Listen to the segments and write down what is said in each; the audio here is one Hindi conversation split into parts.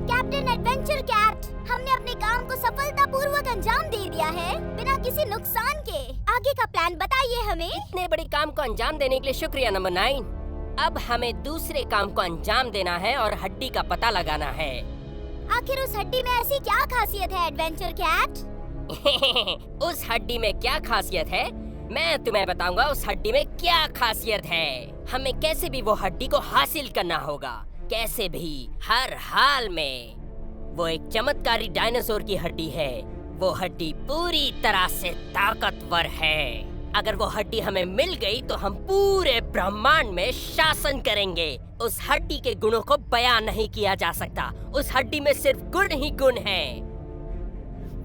कैप्टन एडवेंचर कैट, हमने अपने काम को सफलतापूर्वक अंजाम दे दिया है बिना किसी नुकसान के। आगे का प्लान बताइए हमें। इतने बड़े काम को अंजाम देने के लिए शुक्रिया नंबर 9। अब हमें दूसरे काम को अंजाम देना है और हड्डी का पता लगाना है। आखिर उस हड्डी में ऐसी क्या खासियत है एडवेंचर कैट? उस हड्डी में क्या खासियत है, मैं तुम्हें बताऊंगा। उस हड्डी में क्या खासियत है। हमें कैसे भी वो हड्डी को हासिल करना होगा, कैसे भी, हर हाल में। वो एक चमत्कारी डायनासोर की हड्डी है। वो हड्डी पूरी तरह से ताकतवर है। अगर वो हड्डी हमें मिल गई तो हम पूरे ब्रह्मांड में शासन करेंगे। उस हड्डी के गुणों को बयान नहीं किया जा सकता। उस हड्डी में सिर्फ गुण ही गुण हैं।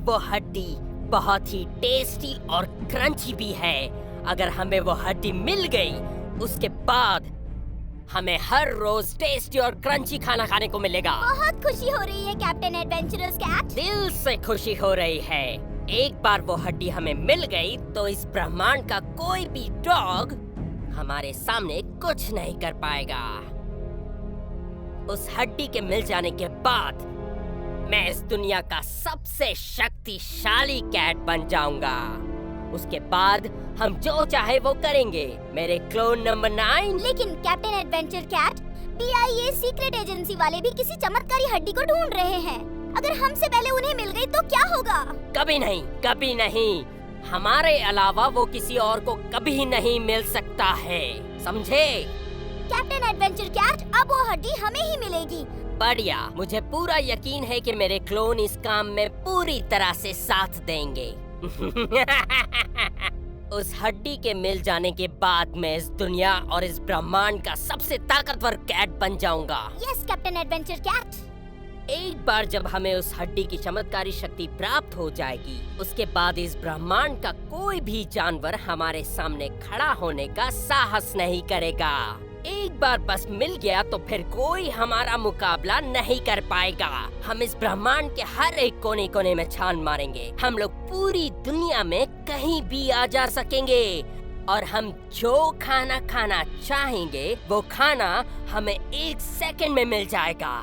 वो हड्डी बहुत ही टेस्टी और क्रंची भी है। अगर हमें वो हड्डी मिल गई, उसके बाद हमें हर रोज टेस्टी और क्रंची खाना खाने को मिलेगा। बहुत खुशी हो रही है कैप्टन एडवेंचरस कैट। दिल से खुशी हो रही है। एक बार वो हड्डी हमें मिल गई तो इस ब्रह्मांड का कोई भी डॉग हमारे सामने कुछ नहीं कर पाएगा। उस हड्डी के मिल जाने के बाद मैं इस दुनिया का सबसे शक्तिशाली कैट बन जाऊंगा। उसके बाद हम जो चाहे वो करेंगे, मेरे क्लोन नंबर 9। लेकिन captain adventure cat, BIA secret agency वाले भी किसी चमत्कारी हड्डी को ढूंढ रहे हैं। अगर हमसे पहले उन्हें मिल गई तो क्या होगा? कभी नहीं, कभी नहीं। हमारे अलावा वो किसी और को कभी नहीं मिल सकता है, समझे? कैप्टन एडवेंचर कैट, अब वो हड्डी हमें ही मिलेगी। बढ़िया, मुझे पूरा यकीन है कि मेरे क्लोन इस काम में पूरी तरह से साथ देंगे। उस हड्डी के मिल जाने के बाद मैं इस दुनिया और इस ब्रह्मांड का सबसे ताकतवर कैट बन जाऊंगा। Yes captain adventure cat. एक बार जब हमें उस हड्डी की चमत्कारी शक्ति प्राप्त हो जाएगी, उसके बाद इस ब्रह्मांड का कोई भी जानवर हमारे सामने खड़ा होने का साहस नहीं करेगा। एक बार बस मिल गया तो फिर कोई हमारा मुकाबला नहीं कर पाएगा। हम इस ब्रह्मांड के हर एक कोने कोने में छान मारेंगे। हम लोग पूरी दुनिया में कहीं भी आ जा सकेंगे और हम जो खाना खाना चाहेंगे वो खाना हमें 1 सेकंड में मिल जाएगा।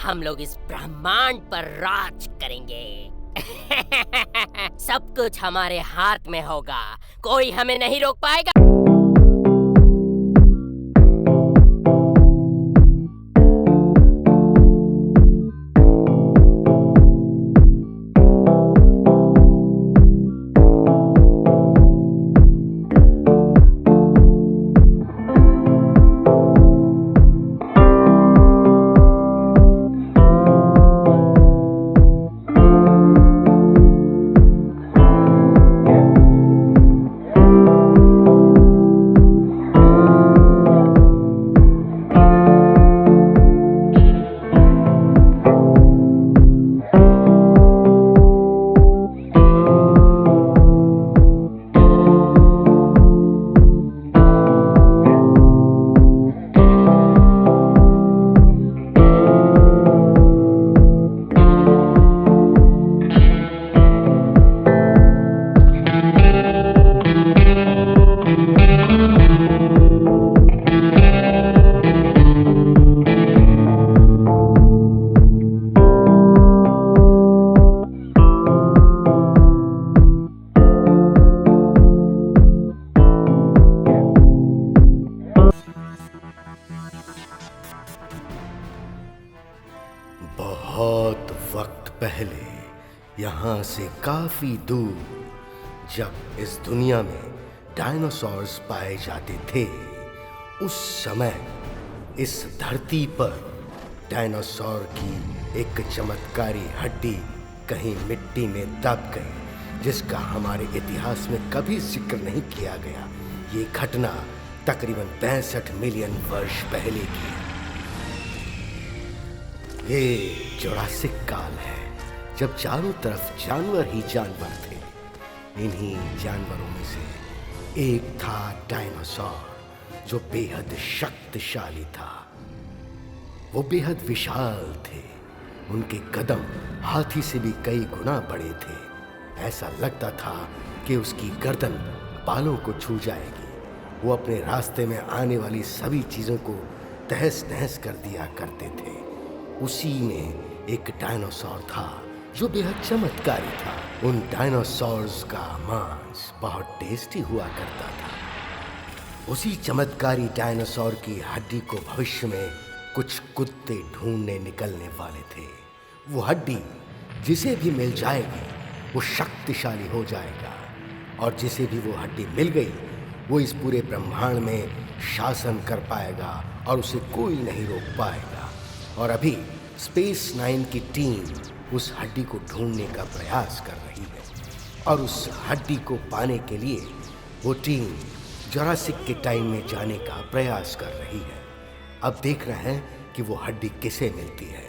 हम लोग इस ब्रह्मांड पर राज करेंगे। सब कुछ हमारे हाथ में होगा, कोई हमें नहीं रोक पाएगा। बहुत वक्त पहले, यहाँ से काफी दूर, जब इस दुनिया में डायनासोर्स पाए जाते थे, उस समय इस धरती पर डायनासोर की एक चमत्कारी हड्डी कहीं मिट्टी में दब गई, जिसका हमारे इतिहास में कभी जिक्र नहीं किया गया। ये घटना तकरीबन 65 मिलियन वर्ष पहले की। ये जुरासिक काल है, जब चारों तरफ जानवर ही जानवर थे। इन्हीं जानवरों में से एक था डायनासोर, जो बेहद शक्तिशाली था। वो बेहद विशाल थे। उनके कदम हाथी से भी कई गुना बड़े थे। ऐसा लगता था कि उसकी गर्दन बालों को छू जाएगी। वो अपने रास्ते में आने वाली सभी चीजों को तहस नहस कर दिया करते थे। उसी में एक डायनासोर था जो बेहद चमत्कारी था। उन डायनासोर्स का मांस बहुत टेस्टी हुआ करता था। उसी चमत्कारी डायनासोर की हड्डी को भविष्य में कुछ कुत्ते ढूंढने निकलने वाले थे। वो हड्डी जिसे भी मिल जाएगी वो शक्तिशाली हो जाएगा, और जिसे भी वो हड्डी मिल गई वो इस पूरे ब्रह्मांड में शासन कर पाएगा और उसे कोई नहीं रोक पाएगा। और अभी स्पेस 9 की टीम उस हड्डी को ढूंढने का प्रयास कर रही है, और उस हड्डी को पाने के लिए वो टीम जुरासिक के टाइम में जाने का प्रयास कर रही है। अब देख रहे हैं कि वो हड्डी किसे मिलती है।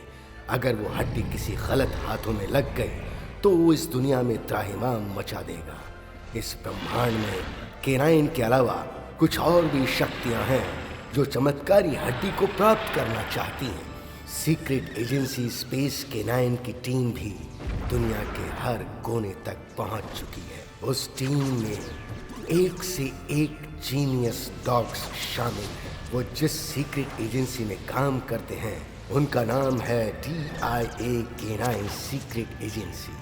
अगर वो हड्डी किसी गलत हाथों में लग गई तो वो इस दुनिया में त्राहिमाम मचा देगा। इस ब्रह्मांड में केनाइन के अलावा कुछ और भी शक्तियां हैं जो चमत्कारी हड्डी को प्राप्त करना चाहती हैं। सीक्रेट एजेंसी स्पेस केनाइन की टीम भी दुनिया के हर कोने तक पहुंच चुकी है। उस टीम में एक से एक जीनियस डॉग्स शामिल हैं। वो जिस सीक्रेट एजेंसी में काम करते हैं उनका नाम है DIA केनाइन सीक्रेट एजेंसी।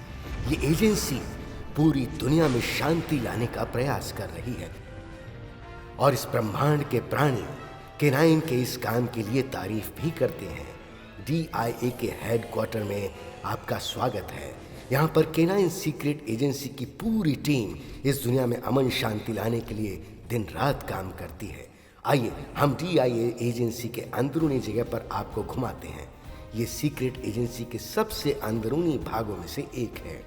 ये एजेंसी पूरी दुनिया में शांति लाने का प्रयास कर रही है, और इस ब्रह्मांड के प्राणी केनाइन के इस काम के लिए तारीफ भी करते हैं। DIA के हेडक्वार्टर में आपका स्वागत है। यहाँ पर केनाइन सीक्रेट एजेंसी की पूरी टीम इस दुनिया में अमन शांति लाने के लिए दिन रात काम करती है। आइए हम DIA एजेंसी के अंदरूनी जगह पर आपको घुमाते हैं। ये सीक्रेट एजेंसी के सबसे अंदरूनी भागों में से एक है।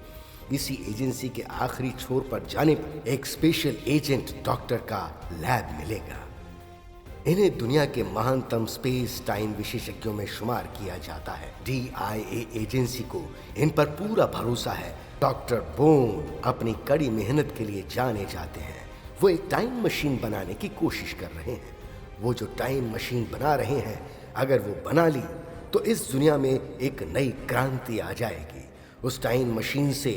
इसी एजेंसी के आखिरी छोर पर जाने पर एक स्पेशल एजेंट डॉक्टर का लैब मिलेगा। इन्हें दुनिया के महानतम स्पेस टाइम विशेषज्ञों में शुमार किया जाता है। DIA एजेंसी को इन पर पूरा भरोसा है। डॉक्टर बोन अपनी कड़ी मेहनत के लिए जाने जाते हैं। वो एक टाइम मशीन बनाने की कोशिश कर रहे हैं। वो जो टाइम मशीन बना रहे हैं, अगर वो बना ली तो इस दुनिया में एक नई क्रांति आ जाएगी। उस टाइम मशीन से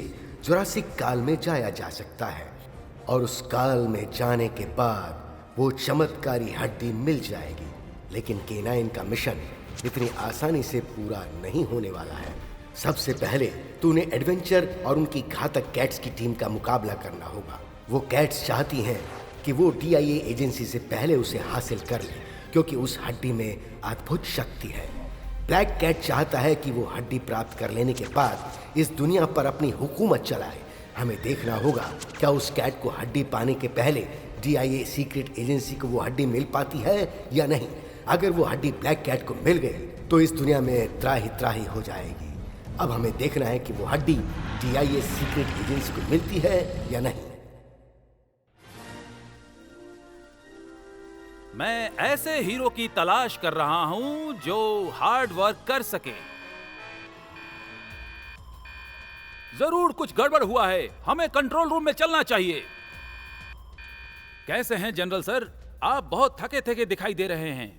जुरासिक काल में जाया जा सकता है, और उस काल में जाने के बाद वो चमत्कारी हड्डी मिल जाएगी। लेकिन केनाइन का मिशन इतनी आसानी से पूरा नहीं होने वाला है। सबसे पहले तो उन्हें एडवेंचर और उनकी घातक कैट्स की टीम का मुकाबला करना होगा। वो कैट्स चाहती हैं कि वो DIA एजेंसी से पहले उसे हासिल कर ले, क्योंकि उस हड्डी में अद्भुत शक्ति है। ब्लैक कैट चाहता है कि वो हड्डी प्राप्त कर लेने के बाद इस दुनिया पर अपनी हुकूमत चलाए। हमें देखना होगा क्या उस कैट को हड्डी पाने के पहले DIA सीक्रेट एजेंसी को वो हड्डी मिल पाती है या नहीं। अगर वो हड्डी ब्लैक कैट को मिल गई तो इस दुनिया में त्राही त्राही हो जाएगी। अब हमें देखना है कि वो हड्डी DIA सीक्रेट एजेंसी को मिलती है या नहीं। मैं ऐसे हीरो की तलाश कर रहा हूं जो हार्ड वर्क कर सके। जरूर कुछ गड़बड़ हुआ है, हमें कंट्रोल रूम में चलना चाहिए। कैसे हैं जनरल सर? आप बहुत थके थके दिखाई दे रहे हैं।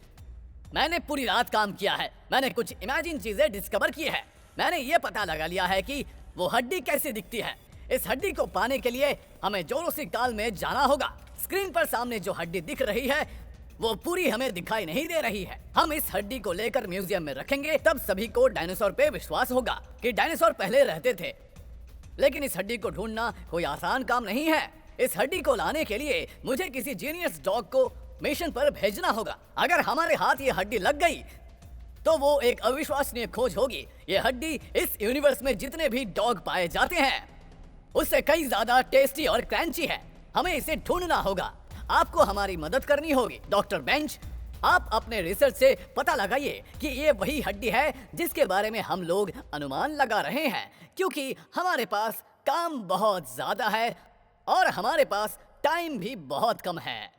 मैंने पूरी रात काम किया है। मैंने कुछ इमेजिन चीजें डिस्कवर की है। मैंने ये पता लगा लिया है कि वो हड्डी कैसे दिखती है। इस हड्डी को पाने के लिए हमें जोरोसिक काल में जाना होगा। स्क्रीन पर सामने जो हड्डी दिख रही है वो पूरी हमें दिखाई नहीं दे रही है। हम इस हड्डी को लेकर म्यूजियम में रखेंगे, तब सभी को डायनासोर पे विश्वास होगा कि डायनासोर पहले रहते थे। लेकिन इस हड्डी को ढूंढना कोई आसान काम नहीं है। इस हड्डी को लाने के लिए मुझे किसी जीनियस डॉग को मिशन पर भेजना होगा। अगर हमारे हाथ ये हड्डी लग गई तो वो एक अविश्वसनीय खोज होगी। ये हड्डी इस यूनिवर्स में जितने भी डॉग पाए जाते हैं उससे कई ज्यादा टेस्टी और क्रंची है। हमें इसे ढूंढना होगा। आपको हमारी मदद करनी होगी। डॉक्टर बेंच, आप अपने रिसर्च से पता लगाइए कि ये वही हड्डी है जिसके बारे में हम लोग अनुमान लगा रहे हैं, क्योंकि हमारे पास काम बहुत ज्यादा है और हमारे पास टाइम भी बहुत कम है।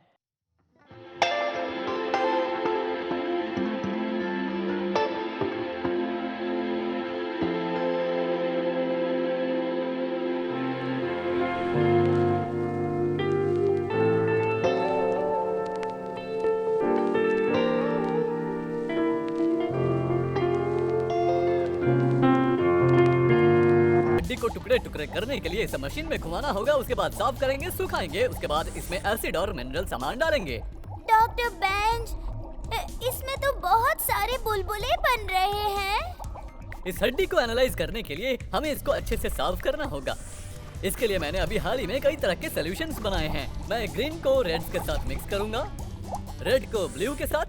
हड्डी को टुकड़े टुकड़े करने के लिए इसे मशीन में घुमाना होगा। उसके बाद साफ करेंगे, सुखाएंगे। उसके बाद इसमें एसिड और मिनरल सामान डालेंगे। डॉक्टर बेंच, इसमें तो बहुत सारे बुलबुले बन रहे हैं। इस हड्डी को एनालाइज करने के लिए हमें इसको अच्छे से साफ करना होगा। इसके लिए मैंने अभी हाल ही में कई तरह के सॉल्यूशंस बनाए हैं। मैं ग्रीन को रेड के साथ मिक्स करूंगा, रेड को ब्लू के साथ,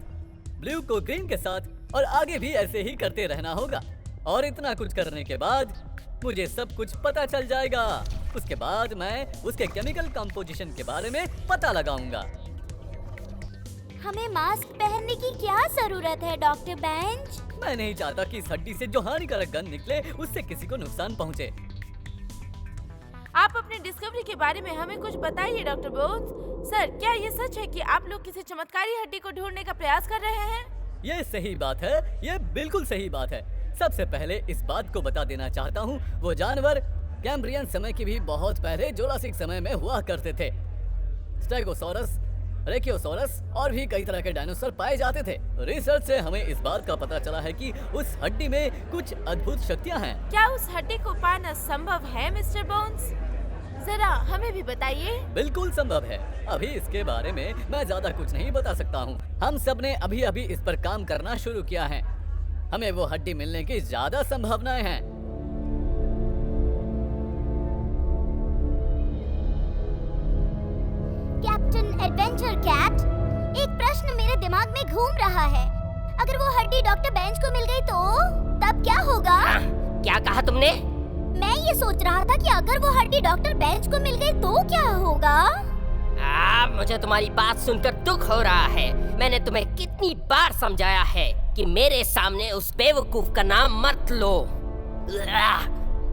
ब्लू को ग्रीन के साथ और आगे भी ऐसे ही करते रहना होगा। और इतना कुछ करने के बाद मुझे सब कुछ पता चल जाएगा। उसके बाद मैं उसके केमिकल कंपोजिशन के बारे में पता लगाऊंगा। हमें मास्क पहनने की क्या जरूरत है डॉक्टर बेंच? मैं नहीं चाहता कि इस हड्डी से जो हानिकारक गंध निकले उससे किसी को नुकसान पहुंचे। आप अपनी डिस्कवरी के बारे में हमें कुछ बताइए डॉक्टर बोन्स। सर, क्या ये सच है कि आप लोग किसी चमत्कारी हड्डी को ढूंढने का प्रयास कर रहे हैं? ये सही बात है, ये बिल्कुल सही बात है। सबसे पहले इस बात को बता देना चाहता हूँ, वो जानवर कैम्ब्रियन समय की भी बहुत पहले जुरासिक समय में हुआ करते थे। स्टेगोसॉरस, ब्रेकियोसॉरस और भी कई तरह के डायनासोर पाए जाते थे। रिसर्च से हमें इस बात का पता चला है कि उस हड्डी में कुछ अद्भुत शक्तियाँ हैं। क्या उस हड्डी को पाना संभव है मिस्टर बोन्स? जरा हमें भी बताइए। बिल्कुल संभव है। अभी इसके बारे में मैं ज्यादा कुछ नहीं बता सकता हूँ। हम सब ने अभी अभी इस पर काम करना शुरू किया है। हमें वो हड्डी मिलने की ज्यादा संभावनाएं हैं। कैप्टन एडवेंचर कैट, एक प्रश्न मेरे दिमाग में घूम रहा है। अगर वो हड्डी डॉक्टर बेंच को मिल गई तो तब क्या होगा? क्या कहा तुमने? मैं ये सोच रहा था कि अगर वो हड्डी डॉक्टर बेंच को मिल गई तो क्या होगा? मुझे तुम्हारी बात सुनकर दुख हो रहा है। मैंने तुम्हें कितनी बार समझाया है कि मेरे सामने उस बेवकूफ का नाम मत लो।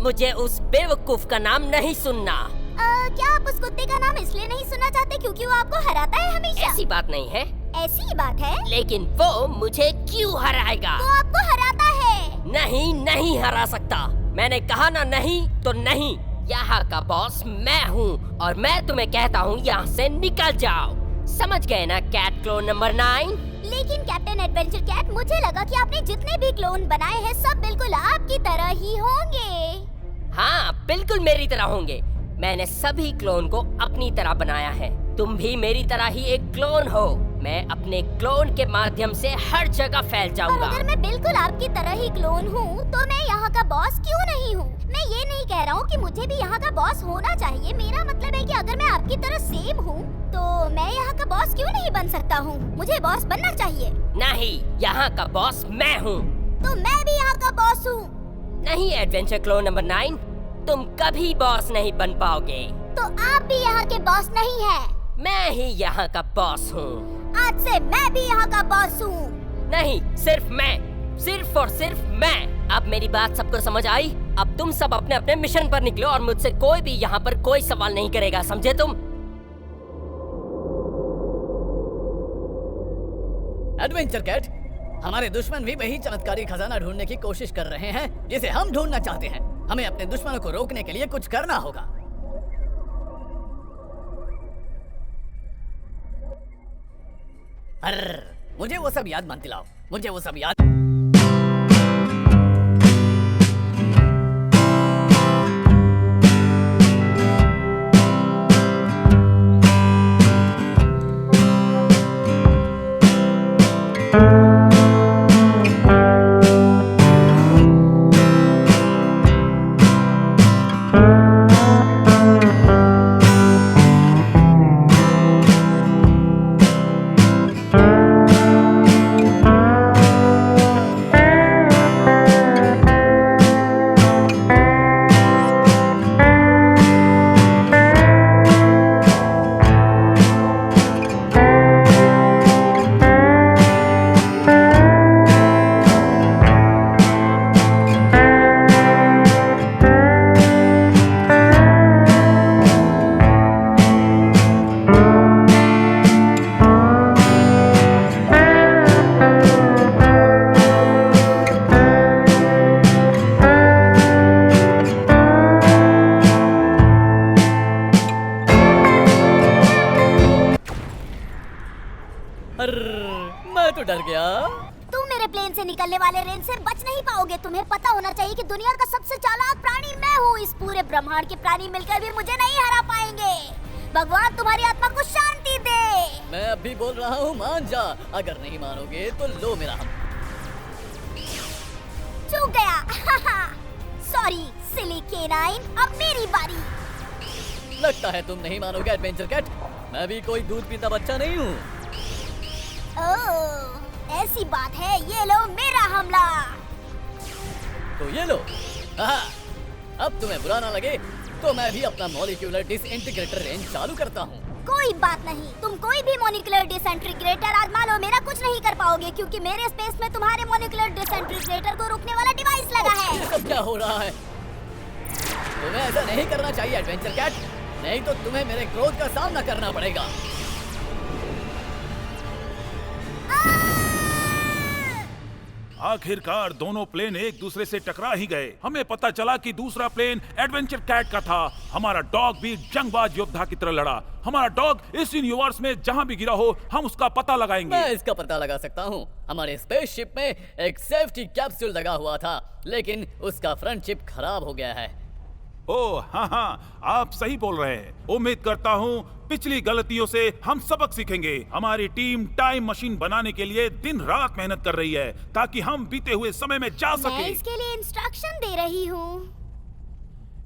मुझे उस बेवकूफ का नाम नहीं सुनना। क्या आप उस कुत्ते का नाम इसलिए नहीं सुनना चाहते क्योंकि वो आपको हराता है हमेशा? ऐसी बात नहीं है। ऐसी ही बात है। लेकिन वो मुझे क्यों हराएगा? वो आपको हराता है। नहीं, नहीं हरा सकता। मैंने कहा ना, नहीं तो नहीं। यहाँ का बॉस मैं हूँ और मैं तुम्हें कहता हूँ यहाँ से निकल जाओ। समझ गए ना कैट क्लोन नंबर 9? लेकिन कैप्टन एडवेंचर कैट, मुझे लगा कि आपने जितने भी क्लोन बनाए हैं सब बिल्कुल आपकी तरह ही होंगे। हाँ, बिल्कुल मेरी तरह होंगे। मैंने सभी क्लोन को अपनी तरह बनाया है। तुम भी मेरी तरह ही एक क्लोन हो। मैं अपने क्लोन के माध्यम से हर जगह फैल जाऊंगा। अगर मैं बिल्कुल आपकी तरह ही क्लोन हूँ तो मैं यहाँ का बॉस क्यों नहीं हूँ? मैं ये नहीं कह रहा हूँ कि मुझे भी यहाँ का बॉस होना चाहिए। मेरा मतलब है कि अगर मैं आपकी तरह सेम हूँ तो मैं यहाँ का बॉस क्यों नहीं बन सकता हूँ? मुझे बॉस बनना चाहिए। नहीं, यहाँ का बॉस मैं हूँ। तो मैं भी यहाँ का बॉस हूँ। नहीं एडवेंचर क्लोन नंबर 9, तुम कभी बॉस नहीं बन पाओगे। तो आप भी यहाँ के बॉस नहीं हैं। मैं ही यहाँ का बॉस हूँ। आज से मैं भी यहाँ का बॉस हूँ। नहीं, सिर्फ मैं, सिर्फ और सिर्फ मैं। अब मेरी बात सबको समझ आई? अब तुम सब अपने अपने मिशन पर निकलो और मुझसे कोई भी यहाँ पर कोई सवाल नहीं करेगा, समझे तुम? एडवेंचर कैट, हमारे दुश्मन भी वही चमत्कारी खजाना ढूंढने की कोशिश कर रहे हैं जिसे हम ढूंढना चाहते हैं। हमें अपने दुश्मनों को रोकने के लिए कुछ करना होगा। मुझे वो सब याद मत दिलाओ। मुझे वो सब याद मैं तो डर गया। तुम मेरे प्लेन से निकलने वाले रेन से बच नहीं पाओगे। तुम्हें पता होना चाहिए कि दुनिया का सबसे चालाक प्राणी मैं हूँ। इस पूरे ब्रह्मांड के प्राणी मिलकर भी मुझे नहीं हरा पाएंगे। भगवान तुम्हारी आत्मा को शांति दे। मैं अब भी बोल रहा हूँ, मान जा। अगर नहीं मानोगे तो लो मेरा हम। चूक गया। सॉरी सिली केनाइन, अब मेरी बारी। लगता है तुम नहीं मानोगे एडवेंचर कैट। मैं भी कोई दूध पीता बच्चा नहीं हूँ। ओह, ऐसी बात है। ये लो मेरा हमला। तो ये लो। अब तुम्हें बुरा ना लगे तो मैं भी अपना मॉलिक्यूलर डिसइंटीग्रेटर रेंज चालू करता हूँ। कोई बात नहीं, तुम कोई भी मॉलिक्यूलर डिसइंटीग्रेटर आजमा लो, मेरा कुछ नहीं कर पाओगे क्योंकि मेरे स्पेस में तुम्हारे मॉलिक्यूलर डिसइंटीग्रेटर को रोकने वाला डिवाइस लगा है। ये सब क्या हो रहा है? तुम्हें ऐसा नहीं करना चाहिए एडवेंचर कैट, नहीं तो तुम्हें मेरे क्रोध का सामना करना पड़ेगा। आखिरकार दोनों प्लेन एक दूसरे से टकरा ही गए। हमें पता चला कि दूसरा प्लेन एडवेंचर कैट का था। हमारा डॉग भी जंगबाज योद्धा की तरह लड़ा। हमारा डॉग इस यूनिवर्स में जहां भी गिरा हो हम उसका पता लगाएंगे। मैं इसका पता लगा सकता हूँ। हमारे स्पेसशिप में एक सेफ्टी कैप्सूल लगा हुआ था, लेकिन उसका फ्रंट चिप खराब हो गया है। ओह हाँ, आप सही बोल रहे हैं। उम्मीद करता हूँ पिछली गलतियों से हम सबक सीखेंगे। हमारी टीम टाइम मशीन बनाने के लिए दिन रात मेहनत कर रही है ताकि हम बीते हुए समय में जा मैं सके। इसके लिए इंस्ट्रक्शन दे रही हूँ।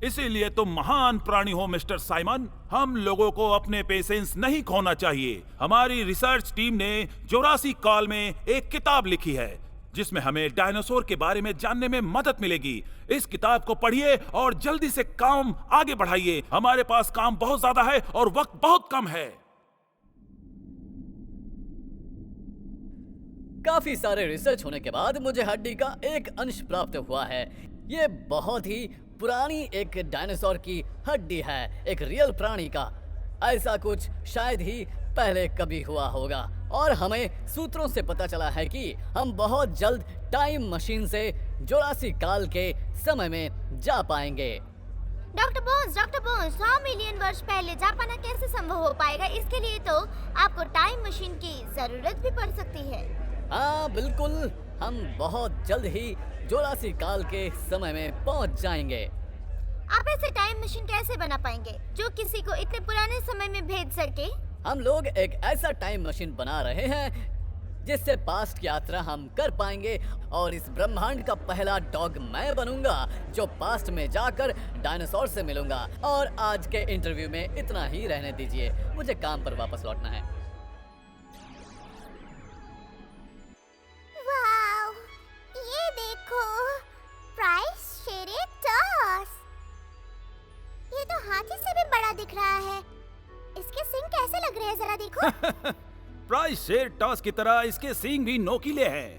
इसीलिए तुम महान प्राणी हो मिस्टर साइमन। हम लोगों को अपने पेशेंस नहीं खोना चाहिए। हमारी रिसर्च टीम ने जोरासिक काल में एक किताब लिखी है जिसमें हमें डायनासोर के बारे में जानने में मदद मिलेगी। इस किताब को पढ़िए और जल्दी से काम आगे बढ़ाइए। हमारे पास काम बहुत ज्यादा है और वक्त बहुत कम है। काफी सारे रिसर्च होने के बाद मुझे हड्डी का एक अंश प्राप्त हुआ है। ये बहुत ही पुरानी एक डायनासोर की हड्डी है, एक रियल प्राणी का। ऐसा कुछ शायद ही पहले कभी हुआ होगा और हमें सूत्रों से पता चला है कि हम बहुत जल्द टाइम मशीन से जोरासिक काल के समय में जा पाएंगे। डॉक्टर बोन्स, 100 मिलियन वर्ष पहले जा पाना कैसे संभव हो पाएगा? इसके लिए तो आपको टाइम मशीन की जरूरत भी पड़ सकती है। हाँ बिल्कुल, हम बहुत जल्द ही जोरासिक काल के समय में पहुंच जाएंगे। आप ऐसे टाइम मशीन कैसे बना पाएंगे जो किसी को इतने पुराने समय में भेज सके? हम लोग एक ऐसा टाइम मशीन बना रहे हैं जिससे पास्ट की यात्रा हम कर पाएंगे और इस ब्रह्मांड का पहला डॉग मैं बनूंगा जो पास्ट में जाकर डायनासोर से मिलूंगा। और आज के इंटरव्यू में इतना ही रहने दीजिए, मुझे काम पर वापस लौटना है। वाव, ये देखो, ट्राइसेरेटॉप्स। ये तो हाथी से भी बड़ा दिख रहा है। इसके सींग कैसे लग रहे हैं, जरा देखो। ट्राइसेराटॉप्स की तरह इसके सींग भी नोकीले हैं।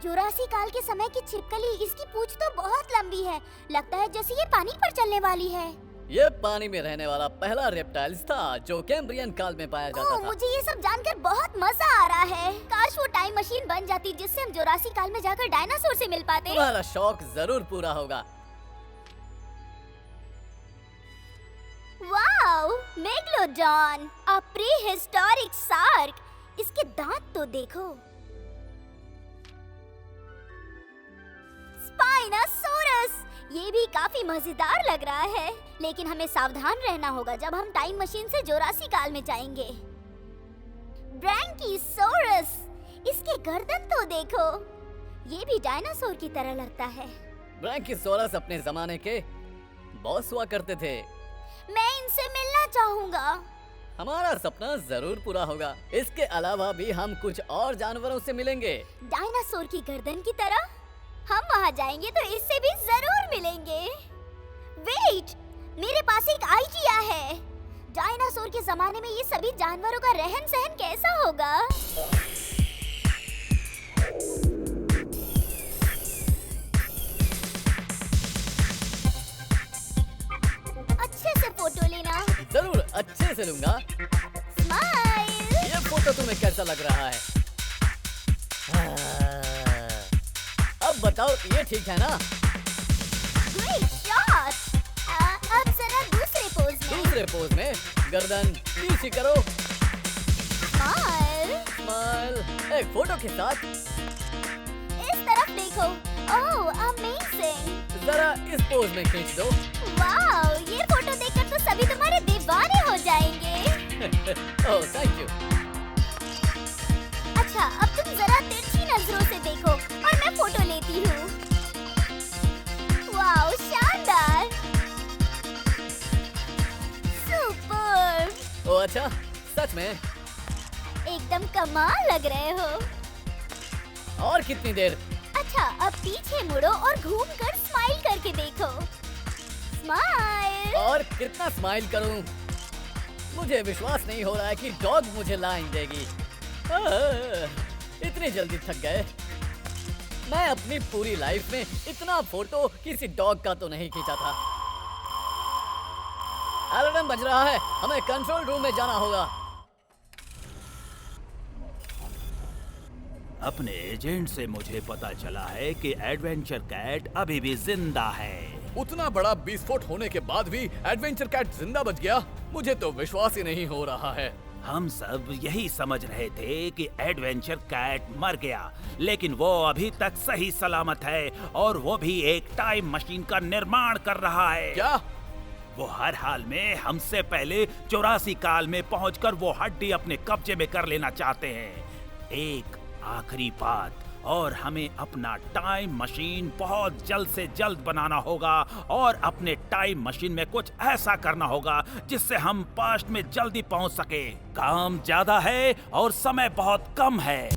जोरासिक काल के समय की छिपकली, इसकी पूंछ तो बहुत लंबी है। लगता है जैसे ये पानी पर चलने वाली है। ये पानी में रहने वाला पहला रेप्टाइल्स था जो कैम्ब्रियन काल में पाया जाता था। मुझे ये सब जानकर बहुत मजा आ रहा है। काश वो टाइम मशीन बन जाती जिससे हम जोरासिक काल में जाकर डायनासोर से मिल पाते। तुम्हारा शौक जरूर पूरा होगा। वाओ, मेगलोडॉन, अ प्रीहिस्टोरिक शार्क। इसके दांत तो देखो। स्पाइनोसॉरस, ये भी काफी मजेदार लग रहा है, लेकिन हमें सावधान रहना होगा जब हम टाइम मशीन से जोरासिक काल में जाएंगे। ब्रैंकियोसॉरस, इसके गर्दन तो देखो, ये भी डायनासोर की तरह लगता है। ब्रैंकियोसॉरस अपने जमाने के बॉस हुआ करते थे। मैं इनसे मिलना चाहूंगा। हमारा सपना जरूर पूरा होगा। इसके अलावा भी हम कुछ और जानवरों से मिलेंगे। डायनासोर की गर्दन की तरह। हम वहाँ जाएंगे तो इससे भी जरूर मिलेंगे। वेट, मेरे पास एक आइडिया है। डायनासोर के जमाने में ये सभी जानवरों का रहन सहन कैसा होगा? अच्छे से फोटो लेना। जरूर, अच्छे से लूंगा। स्माइल। ये फोटो तुम्हें कैसा लग रहा है? अब बताओ, ये ठीक है ना? Great shot. अब जरा दूसरे पोज में। दूसरे पोज में गर्दन नीचे करो। स्माइल। स्माइल। एक फोटो के साथ इस तरफ देखो। ओह, अमेजिंग। जरा इस पोज में खींच दो। वाओ, ये फोटो देखकर तो सभी तुम्हारे दीवाने ओह थैंक यू। अच्छा अब तुम जरा तिरछी नजरों से देखो और मैं फोटो लेती हूँ। वाओ शानदार, सुपर, ओह अच्छा, सच में? एकदम कमाल लग रहे हो। और कितनी देर? अच्छा अब पीछे मुड़ो और घूमकर स्माइल करके देखो। स्माइल। और कितना स्माइल करूं? मुझे विश्वास नहीं हो रहा है कि डॉग मुझे लाइन देगी। इतनी जल्दी थक गए। मैं अपनी पूरी लाइफ में इतना फोटो किसी डॉग का तो नहीं खींचा था। अलार्म बज रहा है, हमें कंट्रोल रूम में जाना होगा। अपने एजेंट से मुझे पता चला है कि एडवेंचर कैट अभी भी जिंदा है। उतना बड़ा विस्फोट होने के बाद भी एडवेंचर कैट जिंदा बच गया? मुझे तो विश्वास ही नहीं हो रहा है। हम सब यही समझ रहे थे कि एडवेंचर कैट मर गया, लेकिन वो अभी तक सही सलामत है और वो भी एक टाइम मशीन का निर्माण कर रहा है। क्या? वो हर हाल में हमसे पहले 84 काल में पहुंचकर वो हड्डी अपने कब्जे में कर लेना चाहते हैं। एक आखिरी बात, और हमें अपना टाइम मशीन बहुत जल्द से जल्द बनाना होगा और अपने टाइम मशीन में कुछ ऐसा करना होगा जिससे हम पास्ट में जल्दी पहुंच सके। काम ज्यादा है और समय बहुत कम है।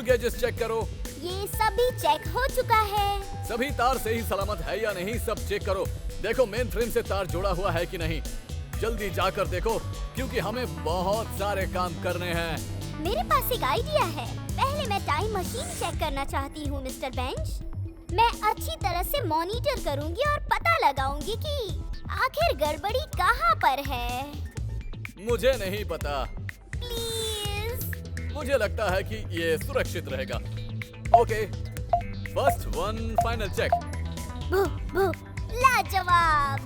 गैजेट्स चेक करो। ये सभी चेक हो चुका है। सभी तार सही सलामत है या नहीं सब चेक करो। देखो मेन फ्रेम से तार जुड़ा हुआ है कि नहीं। जल्दी जाकर देखो क्योंकि हमें बहुत सारे काम करने हैं। मेरे पास एक आइडिया है। पहले मैं टाइम मशीन चेक करना चाहती हूँ मिस्टर बेंच। मैं अच्छी तरह से मॉनिटर करूँगी और पता लगाऊंगी कि आखिर गड़बड़ी कहाँ पर है। मुझे नहीं पता। प्लीज। मुझे लगता है कि ये सुरक्षित रहेगा। Okay, first one final check. भू भू लाजवाब।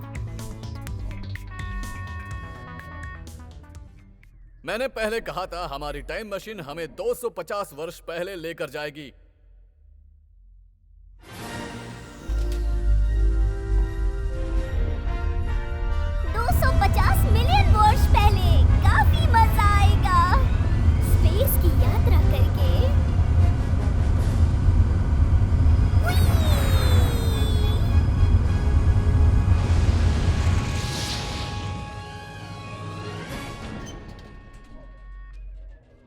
मैंने पहले कहा था हमारी टाइम मशीन हमें 250 वर्ष पहले लेकर जाएगी। मिलियन वर्ष पहले। काफी मजा आएगा स्पेस की यात्रा करके।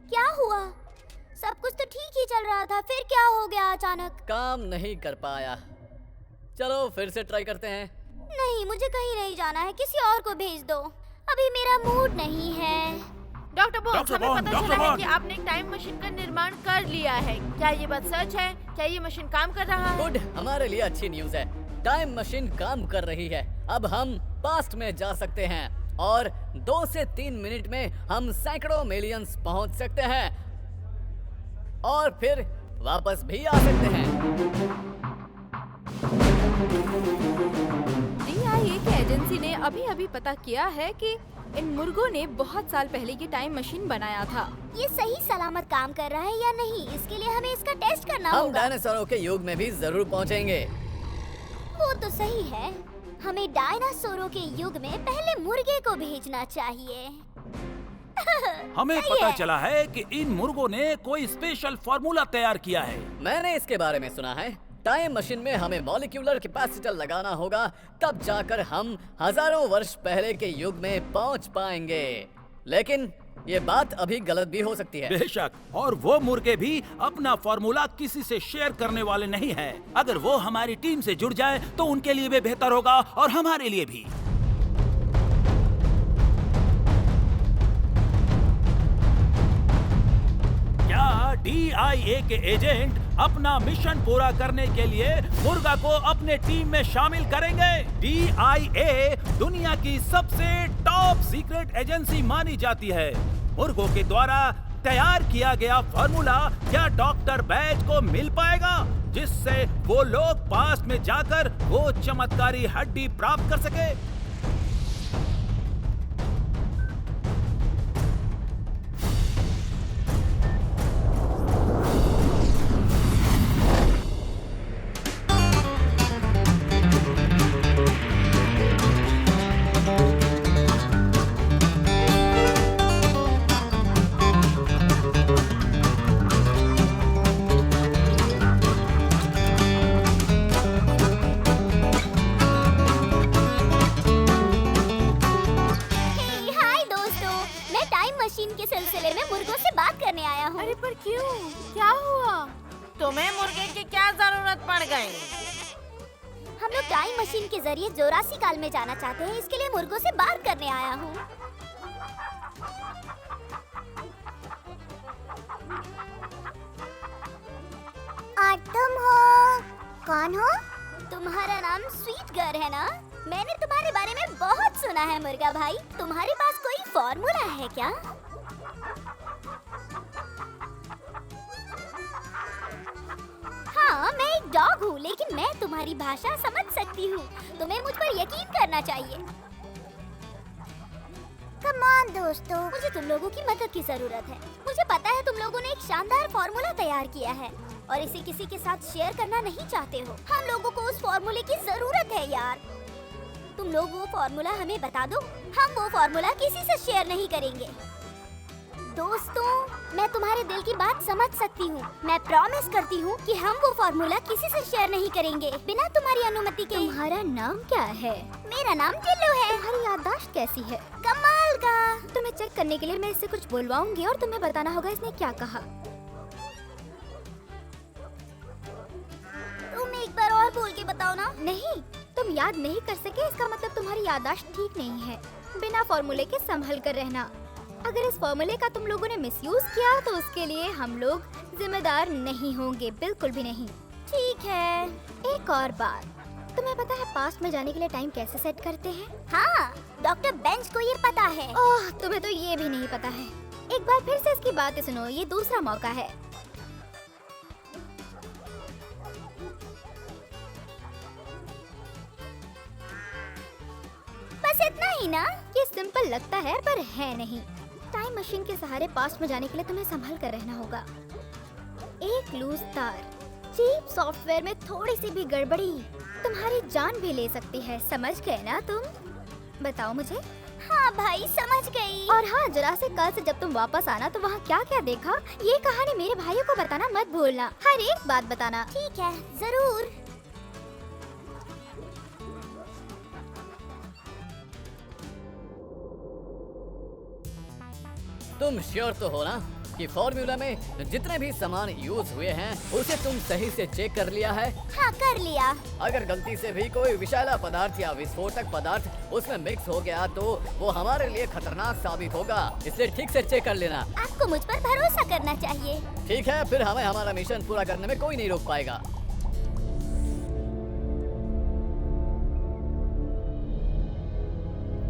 क्या हुआ? सब कुछ तो ठीक ही चल रहा था, फिर क्या हो गया अचानक? काम नहीं कर पाया। चलो फिर से ट्राई करते हैं। नहीं, मुझे कहीं नहीं जाना है, किसी और को भेज दो। अभी मेरा मूड नहीं है। डॉक्टर बोन्स, हमें पता डॉक्टर चला है बोन्स। कि आपने एक टाइम मशीन का निर्माण कर लिया है। क्या ये बात सच है? क्या ये मशीन काम कर रहा है? गुड, हमारे लिए अच्छी न्यूज़ है। टाइम मशीन काम कर रही है। अब हम पास्ट में जा सकते हैं और 2 से 3 मिनट में हम सैकड़ों मिलियंस पहुंच सकते हैं और फिर वापस भी आ सकते हैं। DIA की एजेंसी ने अभी पता किया है कि इन मुर्गों ने बहुत साल पहले ये टाइम मशीन बनाया था। ये सही सलामत काम कर रहा है या नहीं, इसके लिए हमें इसका टेस्ट करना हम होगा। डायनासोरों के युग में भी जरूर पहुंचेंगे। वो तो सही है। हमें डायनासोरों के युग में पहले मुर्गे को भेजना चाहिए। हमें सही पता है। चला है कि इन मुर्गों ने कोई स्पेशल फार्मूला तैयार किया है। मैंने इसके बारे में सुना है। टाइम मशीन में हमें मॉलिक्यूलर कैपेसिटर लगाना होगा, तब जाकर हम हजारों वर्ष पहले के युग में पहुंच पाएंगे। लेकिन ये बात अभी गलत भी हो सकती है। बेशक, और वो मुर्गे भी अपना फार्मूला किसी से शेयर करने वाले नहीं हैं। अगर वो हमारी टीम से जुड़ जाए तो उनके लिए भी बेहतर होगा और हमारे लिए भी। क्या DIA के एजेंट अपना मिशन पूरा करने के लिए मुर्गा को अपने टीम में शामिल करेंगे। DIA दुनिया की सबसे टॉप सीक्रेट एजेंसी मानी जाती है। मुर्गों के द्वारा तैयार किया गया फार्मूला क्या डॉक्टर बैज को मिल पाएगा, जिससे वो लोग पास्ट में जाकर वो चमत्कारी हड्डी प्राप्त कर सके? अरे पर क्यों? क्या हुआ? तुम्हें मुर्गे की क्या जरूरत पड़ गई? हम लोग टाइम मशीन के जरिए जोरासी काल में जाना चाहते हैं, इसके लिए मुर्गों से बात करने आया हूँ। और तुम हो? कौन हो? तुम्हारा नाम स्वीट गर्ल है ना? मैंने तुम्हारे बारे में बहुत सुना है मुर्गा भाई। तुम्हारे पास कोई फॉर्मूला है क्या? हाँ, मैं एक डॉग हूँ, लेकिन मैं तुम्हारी भाषा समझ सकती हूँ। तुम्हें मुझ पर यकीन करना चाहिए। कम ऑन दोस्तों, मुझे तुम लोगों की मदद की जरूरत है। मुझे पता है तुम लोगों ने एक शानदार फॉर्मूला तैयार किया है और इसे किसी के साथ शेयर करना नहीं चाहते हो। हम लोगों को उस फॉर्मूले की जरूरत है यार। तुम लोग वो फॉर्मूला हमें बता दो, हम वो फॉर्मूला किसी से शेयर नहीं करेंगे। दोस्तों, मैं तुम्हारे दिल की बात समझ सकती हूँ। मैं प्रॉमिस करती हूँ कि हम वो फॉर्मूला किसी से शेयर नहीं करेंगे बिना तुम्हारी अनुमति के। तुम्हारा नाम क्या है? मेरा नाम टिल्लू है। तुम्हारी याददाश्त कैसी है? कमाल का। तुम्हें चेक करने के लिए मैं इससे कुछ बुलवाऊंगी और तुम्हें बताना होगा इसने क्या कहा। तुम एक बार और बोल के बताओ ना। नहीं, तुम याद नहीं कर सके इसका मतलब तुम्हारी याददाश्त ठीक नहीं है। बिना फॉर्मूले के संभल कर रहना। अगर इस फॉर्मूले का तुम लोगों ने मिसयूज किया तो उसके लिए हम लोग जिम्मेदार नहीं होंगे, बिल्कुल भी नहीं। ठीक है। एक और बात, तुम्हें पता है पास्ट में जाने के लिए टाइम कैसे सेट करते हैं? हाँ, डॉक्टर बेंच को ये पता है। ओह, तुम्हें तो ये भी नहीं पता है। एक बार फिर से इसकी बातें सुनो, ये दूसरा मौका है। बस इतना ही ना? ये सिंपल लगता है पर है नहीं। टाइम मशीन के सहारे पास्ट में जाने के लिए तुम्हें संभल कर रहना होगा। एक लूज तार, चीप सॉफ्टवेयर में थोड़ी सी भी गड़बड़ी तुम्हारी जान भी ले सकती है। समझ गए ना तुम? बताओ मुझे। हाँ भाई, समझ गई। और हाँ, जुरासिक काल से जब तुम वापस आना तो वहाँ क्या क्या देखा, ये कहानी मेरे भाइयों को बताना मत भूलना। हर एक बात बताना। ठीक है, जरूर। तुम श्योर तो हो ना कि फॉर्मूला में जितने भी सामान यूज हुए हैं उसे तुम सही से चेक कर लिया है? हाँ, कर लिया। अगर गलती से भी कोई विषैला पदार्थ या विस्फोटक पदार्थ उसमें मिक्स हो गया तो वो हमारे लिए खतरनाक साबित होगा, इसलिए ठीक से चेक कर लेना। आपको मुझ पर भरोसा करना चाहिए। ठीक है, फिर हमें हमारा मिशन पूरा करने में कोई नहीं रोक पाएगा।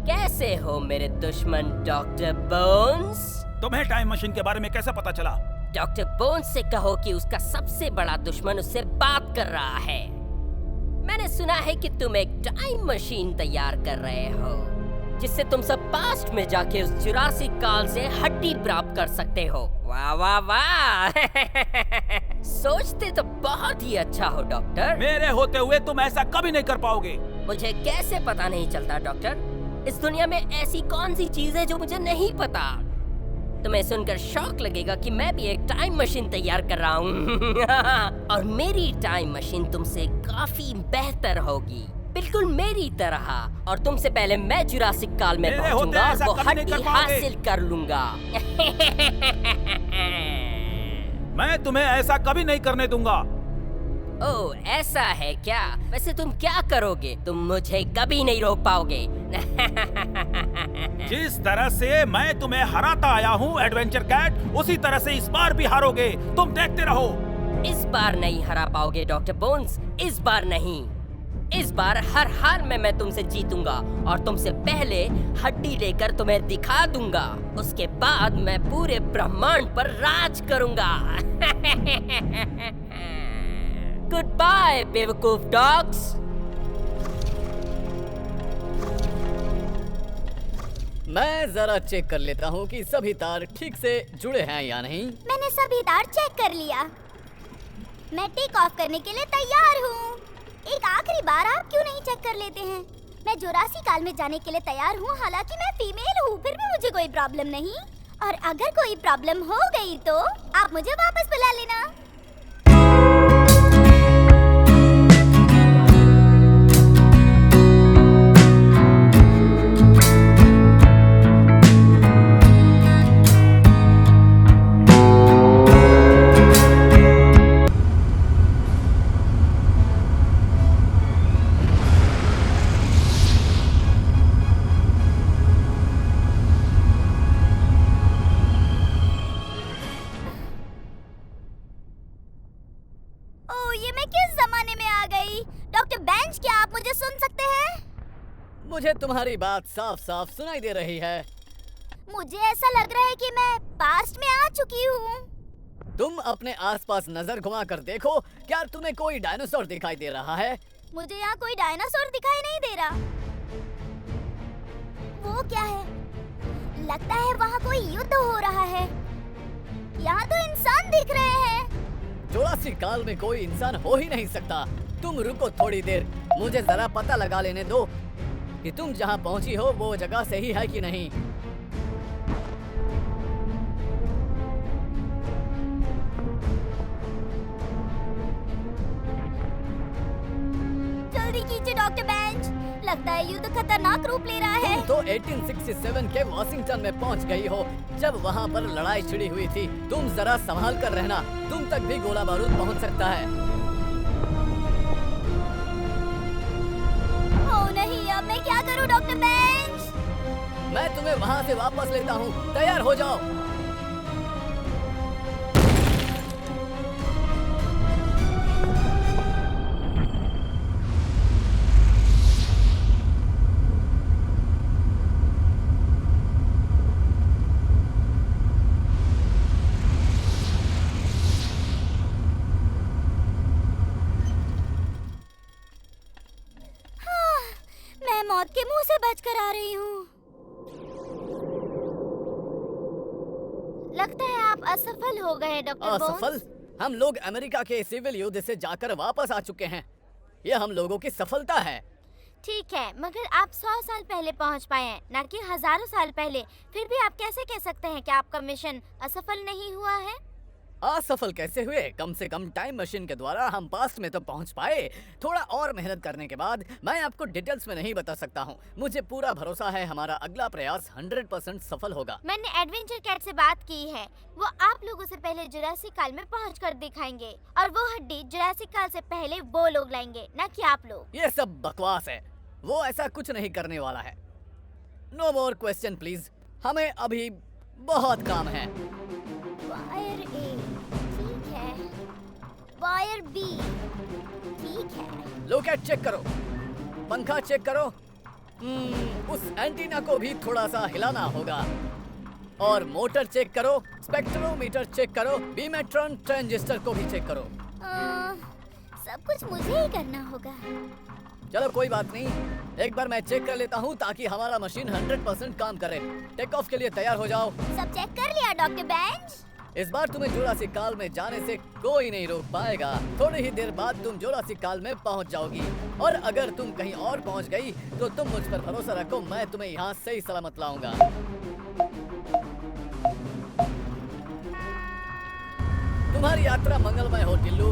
कैसे हो मेरे दुश्मन डॉक्टर बोन्स? तुम्हें टाइम मशीन के बारे में कैसे पता चला? डॉक्टर बोन्स से कहो कि उसका सबसे बड़ा दुश्मन उससे बात कर रहा है। मैंने सुना है कि तुम एक टाइम मशीन तैयार कर रहे हो जिससे तुम सब पास्ट में जाके उस जुरासिक काल से हड्डी प्राप्त कर सकते हो। वाह वाह वाह! सोचते तो बहुत ही अच्छा हो डॉक्टर। मेरे होते हुए तुम ऐसा कभी नहीं कर पाओगे। मुझे कैसे पता नहीं चलता डॉक्टर? इस दुनिया में ऐसी कौन सी चीज है जो मुझे नहीं पता? तुम्हें सुनकर शौक लगेगा कि मैं भी एक टाइम मशीन तैयार कर रहा हूँ। और मेरी टाइम मशीन तुमसे काफी बेहतर होगी, बिल्कुल मेरी तरह। और तुमसे पहले मैं जुरासिक काल में पहुंचूंगा और वो हड्डी हासिल कर लूंगा। मैं तुम्हें ऐसा कभी नहीं करने दूंगा। ओह, ऐसा है क्या? वैसे तुम क्या करोगे? तुम मुझे कभी नहीं रोक पाओगे। जिस तरह से मैं तुम्हें हराता आया हूँ एडवेंचर कैट, उसी तरह से इस बार भी हारोगे। तुम देखते रहो। इस बार नहीं हरा पाओगे डॉक्टर बोन्स, इस बार नहीं। इस बार हर हाल में मैं तुमसे जीतूंगा और तुमसे पहले हड्डी लेकर तुम्हें दिखा दूंगा। उसके बाद मैं पूरे ब्रह्मांड पर राज करूंगा। गुड बाय बेवकूफ डॉग्स। मैं जरा चेक कर लेता हूँ कि सभी तार ठीक से जुड़े हैं या नहीं। मैंने सभी तार चेक कर लिया। मैं टेक ऑफ करने के लिए तैयार हूँ। एक आखिरी बार आप क्यों नहीं चेक कर लेते हैं? मैं जुरासी काल में जाने के लिए तैयार हूँ, हालांकि मैं फीमेल हूँ, फिर भी मुझे कोई प्रॉब्लम नहीं। और अगर कोई प्रॉब्लम हो गई तो आप मुझे वापस बुला लेना। ये मैं किस जमाने में आ गई? डॉक्टर बेंच, क्या आप मुझे सुन सकते हैं? मुझे तुम्हारी बात साफ साफ सुनाई दे रही है। मुझे ऐसा लग रहा है कि मैं पास्ट में आ चुकी हूँ। तुम अपने आसपास नजर घुमा कर देखो, क्या तुम्हें कोई डायनासोर दिखाई दे रहा है? मुझे यहाँ कोई डायनासोर दिखाई नहीं दे रहा। वो क्या है? लगता है वहाँ कोई युद्ध हो रहा है। यहाँ तो इंसान दिख रहे हैं। जुरासिक काल में कोई इंसान हो ही नहीं सकता। तुम रुको थोड़ी देर, मुझे जरा पता लगा लेने दो कि तुम जहाँ पहुँची हो वो जगह सही है कि नहीं। जल्दी कीजिए डॉक्टर बेंच, लगता है युद्ध खतरनाक रूप ले रहा है। तुम तो 1867 के वॉशिंगटन में पहुंच गई हो, जब वहां पर लड़ाई छिड़ी हुई थी। तुम जरा संभाल कर रहना, तुम तक भी गोला बारूद पहुंच सकता है। ओह नहीं, अब मैं क्या करूं डॉक्टर बेंच? मैं तुम्हें वहां से वापस लेता हूं, तैयार हो जाओ। मैं मौत के मुंह से बचकर आ रही हूँ। लगता है आप असफल हो गए डॉक्टर बोन्स। असफल? हम लोग अमेरिका के सिविल युद्ध से जाकर वापस आ चुके हैं। ये हम लोगों की सफलता है। ठीक है, मगर आप 100 साल पहले पहुंच पाए हैं, न कि हजारों साल पहले। फिर भी आप कैसे कह सकते हैं कि आपका मिशन असफल नहीं हुआ है? असफल कैसे हुए? कम से कम टाइम मशीन के द्वारा हम पास्ट में तो पहुंच पाए। थोड़ा और मेहनत करने के बाद मैं आपको डिटेल्स में नहीं बता सकता हूं। मुझे पूरा भरोसा है हमारा अगला प्रयास 100% सफल होगा। मैंने एडवेंचर कैट से बात की है। वो आप लोगों से पहले जुरासिक काल में पहुंचकर दिखाएंगे, और वो हड्डी जुरासिक काल से पहले वो लोग लाएंगे, न कि आप लोग। ये सब बकवास है, वो ऐसा कुछ नहीं करने वाला है। नो मोर क्वेश्चन प्लीज, हमें अभी बहुत काम है। वायर ए ठीक है, वायर बी ठीक है। लोकेट चेक करो, पंखा चेक करो। उस एंटीना को भी थोड़ा सा हिलाना होगा। और मोटर चेक करो, स्पेक्ट्रोमीटर चेक करो, बीमेट्रॉन ट्रांजिस्टर को भी चेक करो। सब कुछ मुझे ही करना होगा। चलो कोई बात नहीं, एक बार मैं चेक कर लेता हूँ ताकि हमारा मशीन 100% काम करे। टेक ऑफ के लिए तैयार हो जाओ। सब चेक कर लिया डॉक्टर बेंच। इस बार तुम्हें जुरासिक काल में जाने से कोई नहीं रोक पाएगा। थोड़ी ही देर बाद तुम जुरासिक काल में पहुंच जाओगी, और अगर तुम कहीं और पहुंच गई तो तुम मुझ पर भरोसा रखो, मैं तुम्हें यहाँ सही सलामत लाऊंगा। तुम्हारी यात्रा मंगलमय हो टिल्लू।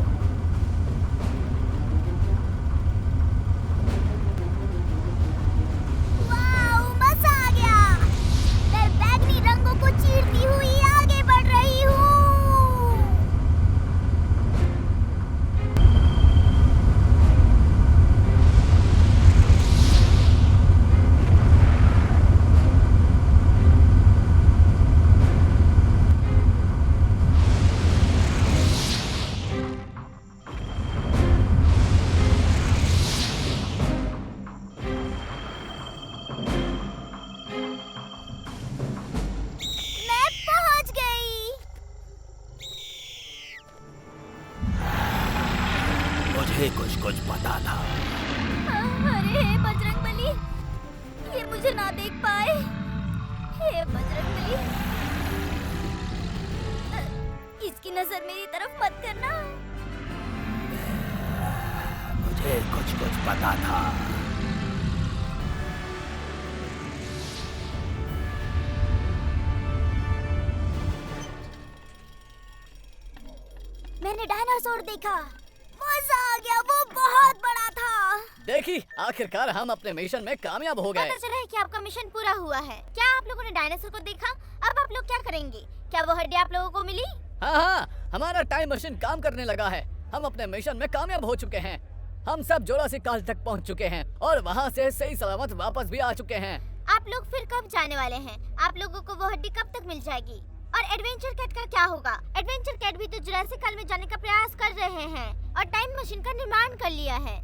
वाओ, मजा आ गया। मैं बैगनी रंगों को चीरती हुई आगे बढ़ रही हूँ। मुझे कुछ कुछ पता था। अरे हे बजरंगबली, ये मुझे ना देख पाए। हे बजरंगबली, इसकी नजर मेरी तरफ मत करना। मुझे कुछ कुछ पता था। मैंने डायनासोर देखा, मजा आ गया, वो बहुत बड़ा था। देखी, आखिरकार हम अपने मिशन में कामयाब हो गए। पता चला है कि आपका मिशन पूरा हुआ है। क्या आप लोगों ने डायनासोर को देखा? अब आप लोग क्या करेंगे? क्या वो हड्डी आप लोगों को मिली? हाँ, हमारा टाइम मशीन काम करने लगा है। हम अपने मिशन में कामयाब हो चुके हैं। हम सब जोरासिक काल तक पहुंच चुके हैं और वहाँ से सही सलामत वापस भी आ चुके हैं। आप लोग फिर कब जाने वाले हैं? आप लोगों को वो हड्डी कब तक मिल जाएगी? और एडवेंचर कैट का क्या होगा? एडवेंचर कैट भी तो जुरासिक काल में जाने का प्रयास कर रहे हैं और टाइम मशीन का निर्माण कर लिया है।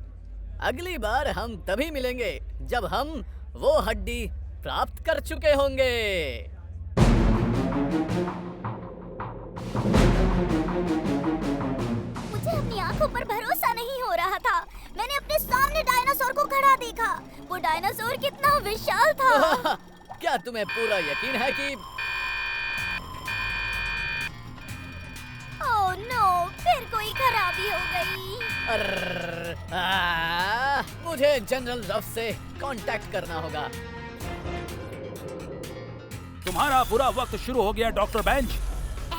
अगली बार हम तभी मिलेंगे जब हम वो हड्डी प्राप्त कर चुके होंगे। मुझे अपनी आंखों पर भरोसा नहीं हो रहा था। मैंने अपने सामने डायनासोर को खड़ा देखा। वो डायनासोर कितना विशाल था। क्या तुम्हें पूरा यकीन है कि ओह नो, फिर कोई खराबी हो गई। मुझे जनरल रफ से कांटेक्ट करना होगा। तुम्हारा बुरा वक्त शुरू हो गया डॉक्टर बेंच।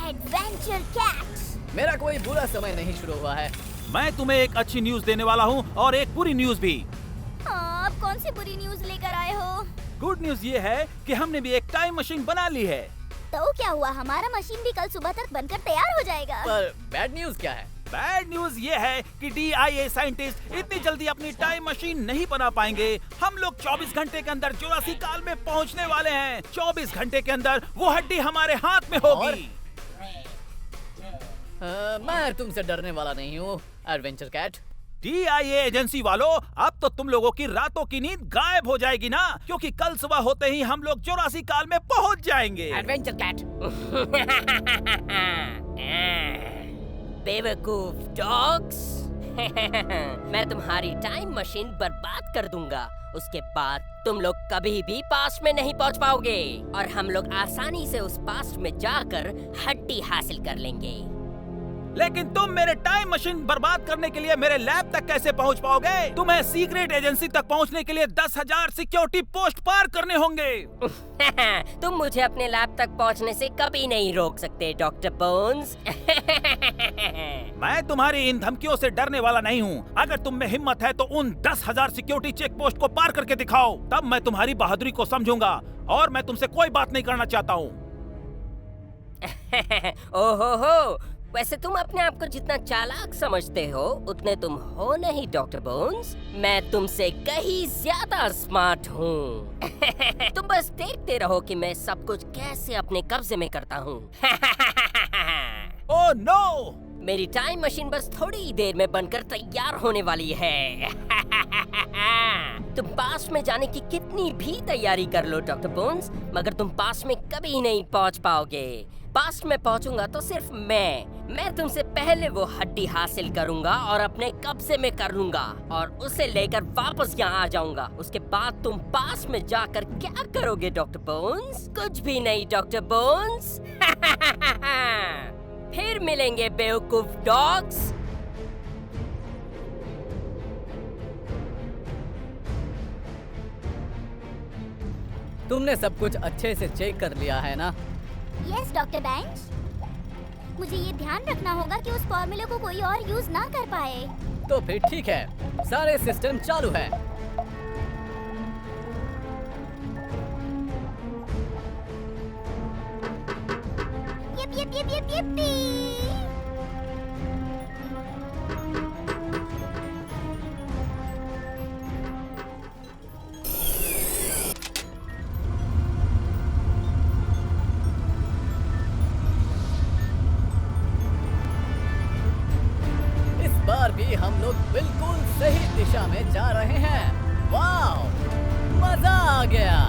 Adventure cat. मेरा कोई बुरा समय नहीं शुरू हुआ है। मैं तुम्हें एक अच्छी न्यूज देने वाला हूँ और एक बुरी न्यूज भी। हाँ, आप कौन सी बुरी न्यूज लेकर आए हो? गुड न्यूज ये है कि हमने भी एक टाइम मशीन बना ली है। तो क्या हुआ, हमारा मशीन भी कल सुबह तक बनकर तैयार हो जाएगा। पर बैड न्यूज क्या है? बैड न्यूज ये है कि DIA साइंटिस्ट इतनी जल्दी अपनी टाइम मशीन नहीं बना पाएंगे। हम लोग 24 घंटे के अंदर जुरासिक काल में पहुंचने वाले हैं। 24 घंटे के अंदर वो हड्डी हमारे हाथ में होगी। मैं तुमसे डरने वाला नहीं हूँ, एडवेंचर कैट। DIA एजेंसी वालों, अब तो तुम लोगों की रातों की नींद गायब हो जाएगी ना, क्योंकि कल सुबह होते ही हम लोग जुरासिक काल में पहुंच जाएंगे। Adventure cat. बेवकूफ डॉग्स। मैं तुम्हारी टाइम मशीन बर्बाद कर दूंगा। उसके बाद तुम लोग कभी भी पास्ट में नहीं पहुंच पाओगे और हम लोग आसानी से उस पास्ट में जाकर हड्डी हासिल कर लेंगे। लेकिन तुम मेरे टाइम मशीन बर्बाद करने के लिए मेरे लैब तक कैसे पहुंच पाओगे? तुम्हें सीक्रेट एजेंसी तक पहुंचने के लिए 10,000 सिक्योरिटी पोस्ट पार करने होंगे। तुम मुझे अपने लैब तक पहुंचने से कभी नहीं रोक सकते डॉक्टर बोन्स। मैं तुम्हारी इन धमकियों से डरने वाला नहीं हूँ। अगर तुम में हिम्मत है तो उन 10,000 सिक्योरिटी चेक पोस्ट को पार करके दिखाओ, तब मैं तुम्हारी बहादुरी को समझूंगा और मैं तुमसे कोई बात नहीं करना चाहता हूँ। ओहो, वैसे तुम अपने आप को जितना चालाक समझते हो उतने तुम हो नहीं डॉक्टर बोन्स। मैं तुमसे कहीं ज्यादा स्मार्ट हूँ। तुम बस देखते रहो कि मैं सब कुछ कैसे अपने कब्जे में करता हूँ। Oh no! मेरी टाइम मशीन बस थोड़ी देर में बनकर तैयार होने वाली है। तुम पास्ट में जाने की कितनी भी तैयारी कर लो डॉक्टर बोन्स, मगर तुम पास्ट में कभी नहीं पहुंच पाओगे। पास्ट में पहुंचूंगा तो सिर्फ मैं तुमसे पहले वो हड्डी हासिल करूंगा और अपने कब्जे में कर लूंगा और उसे लेकर वापस यहाँ आ जाऊंगा। उसके बाद तुम पास्ट में जाकर क्या करोगे डॉक्टर बोन्स? कुछ भी नहीं डॉक्टर बोन्स। फिर मिलेंगे बेवकूफ डॉग्स। तुमने सब कुछ अच्छे से चेक कर लिया है ना? Yes doctor bench. मुझे ये ध्यान रखना होगा कि उस फॉर्मूले को कोई और यूज ना कर पाए। तो फिर ठीक है, सारे सिस्टम चालू है। yippee! इस बार भी हम लोग बिल्कुल सही दिशा में जा रहे हैं। वाह, मजा आ गया।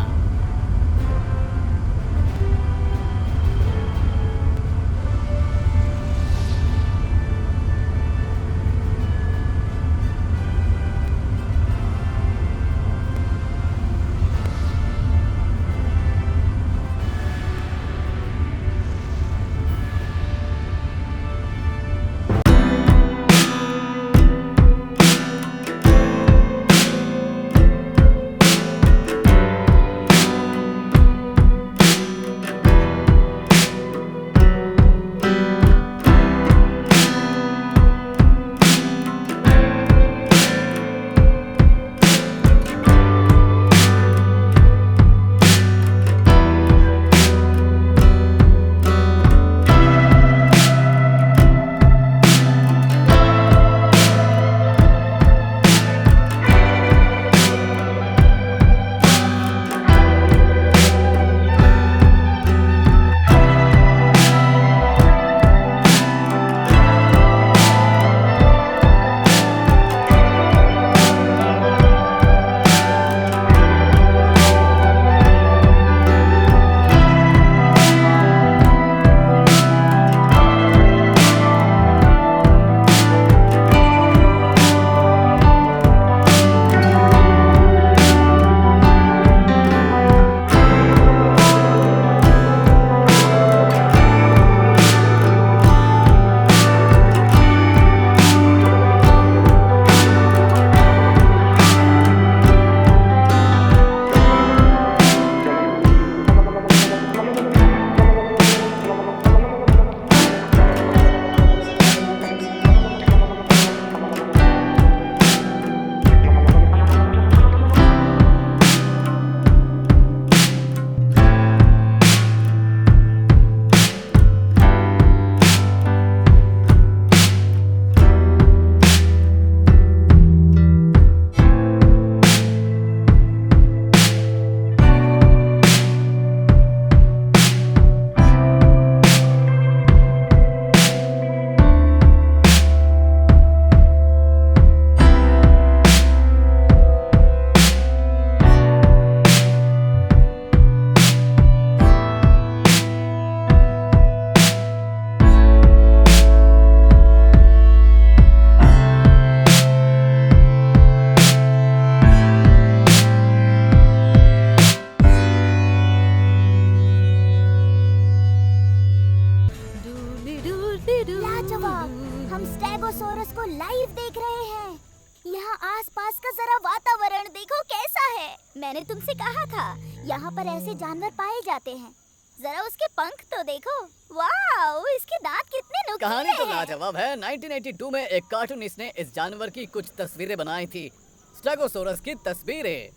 मैंने तुमसे कहा था यहाँ पर ऐसे जानवर पाए जाते हैं। जरा उसके पंख तो देखो। वाओ, इसके दांत कितने नुकीले कहानी तो हैं। लाजवाब है। 1982 में एक कार्टूनिस्ट ने इस जानवर की कुछ तस्वीरें बनाई थी, स्टेगोसोरस की तस्वीरें।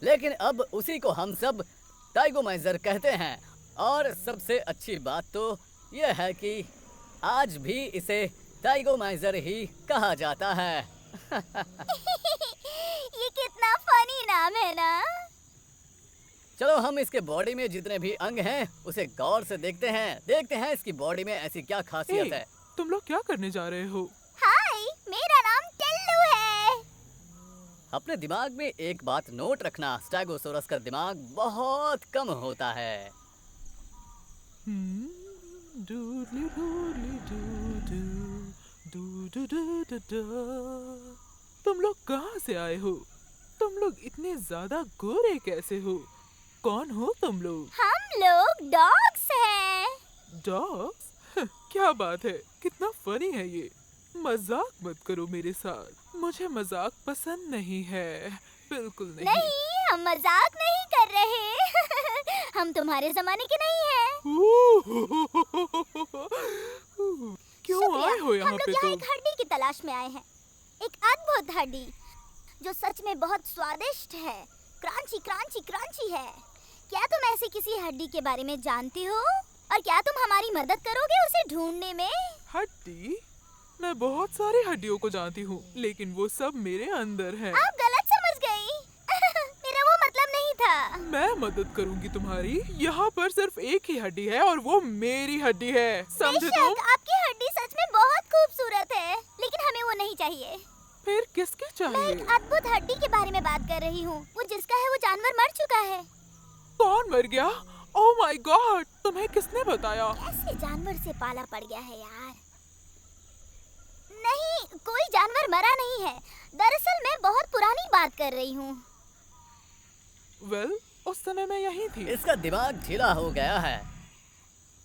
लेकिन अब उसी को हम सब टाइगोमाइजर कहते हैं। और सबसे अच्छी बात तो यह है कि आज भी इसे टाइगोमाइजर ही कहा जाता है। ये कितना फनी नाम है ना। चलो हम इसके बॉडी में जितने भी अंग हैं उसे गौर से देखते हैं इसकी बॉडी में ऐसी क्या खासियत है। तुम लोग क्या करने जा रहे हो? हाय, मेरा नाम टिल्लू है। अपने दिमाग में एक बात नोट रखना, स्टेगोसोरस का दिमाग बहुत कम होता है। डूडली डूडली डू। तुम लोग कहाँ से आए हो? तुम लोग इतने ज्यादा गोरे कैसे हो? कौन हो तुम लोग? हम लोग डॉग्स हैं। डॉग्स? क्या बात है, कितना फनी है ये। मजाक मत करो मेरे साथ, मुझे मजाक पसंद नहीं है, बिल्कुल नहीं। नहीं, हम मजाक नहीं कर रहे। हम तुम्हारे जमाने के नहीं हैं। क्यों शुक्रिया, आए हो यहाँ हम पे लोग यहाँ तुम? एक हड्डी की तलाश में आए हैं। एक अद्भुत हड्डी जो सच में बहुत स्वादिष्ट है, क्रांची क्रांची क्रांची है। क्या तुम ऐसी किसी हड्डी के बारे में जानते हो? और क्या तुम हमारी मदद करोगे उसे ढूंढने में? हड्डी? मैं बहुत सारी हड्डियों को जानती हूँ, लेकिन वो सब मेरे अंदर है। आप गलत समझ गई। मेरा वो मतलब नहीं था। मैं मदद करूँगी तुम्हारी। यहाँ पर सिर्फ एक ही हड्डी है और वो मेरी हड्डी है, समझे तुम? बेशक, आपकी हड्डी सच में बहुत खूबसूरत है, लेकिन हमें वो नहीं चाहिए। फिर किसकी मैं चाहिए? एक अद्भुत हड्डी के बारे में बात कर रही हूँ। वो जिसका है वो जानवर मर चुका है। कौन मर गया? ओह माय गॉड, तुम्हें किसने बताया? कैसे जानवर से पाला पड़ गया है यार। नहीं, कोई जानवर मरा नहीं है। दरअसल मैं बहुत पुरानी बात कर रही हूँ। वेल, उस समय मैं यही थी। इसका दिमाग ढीला हो गया है,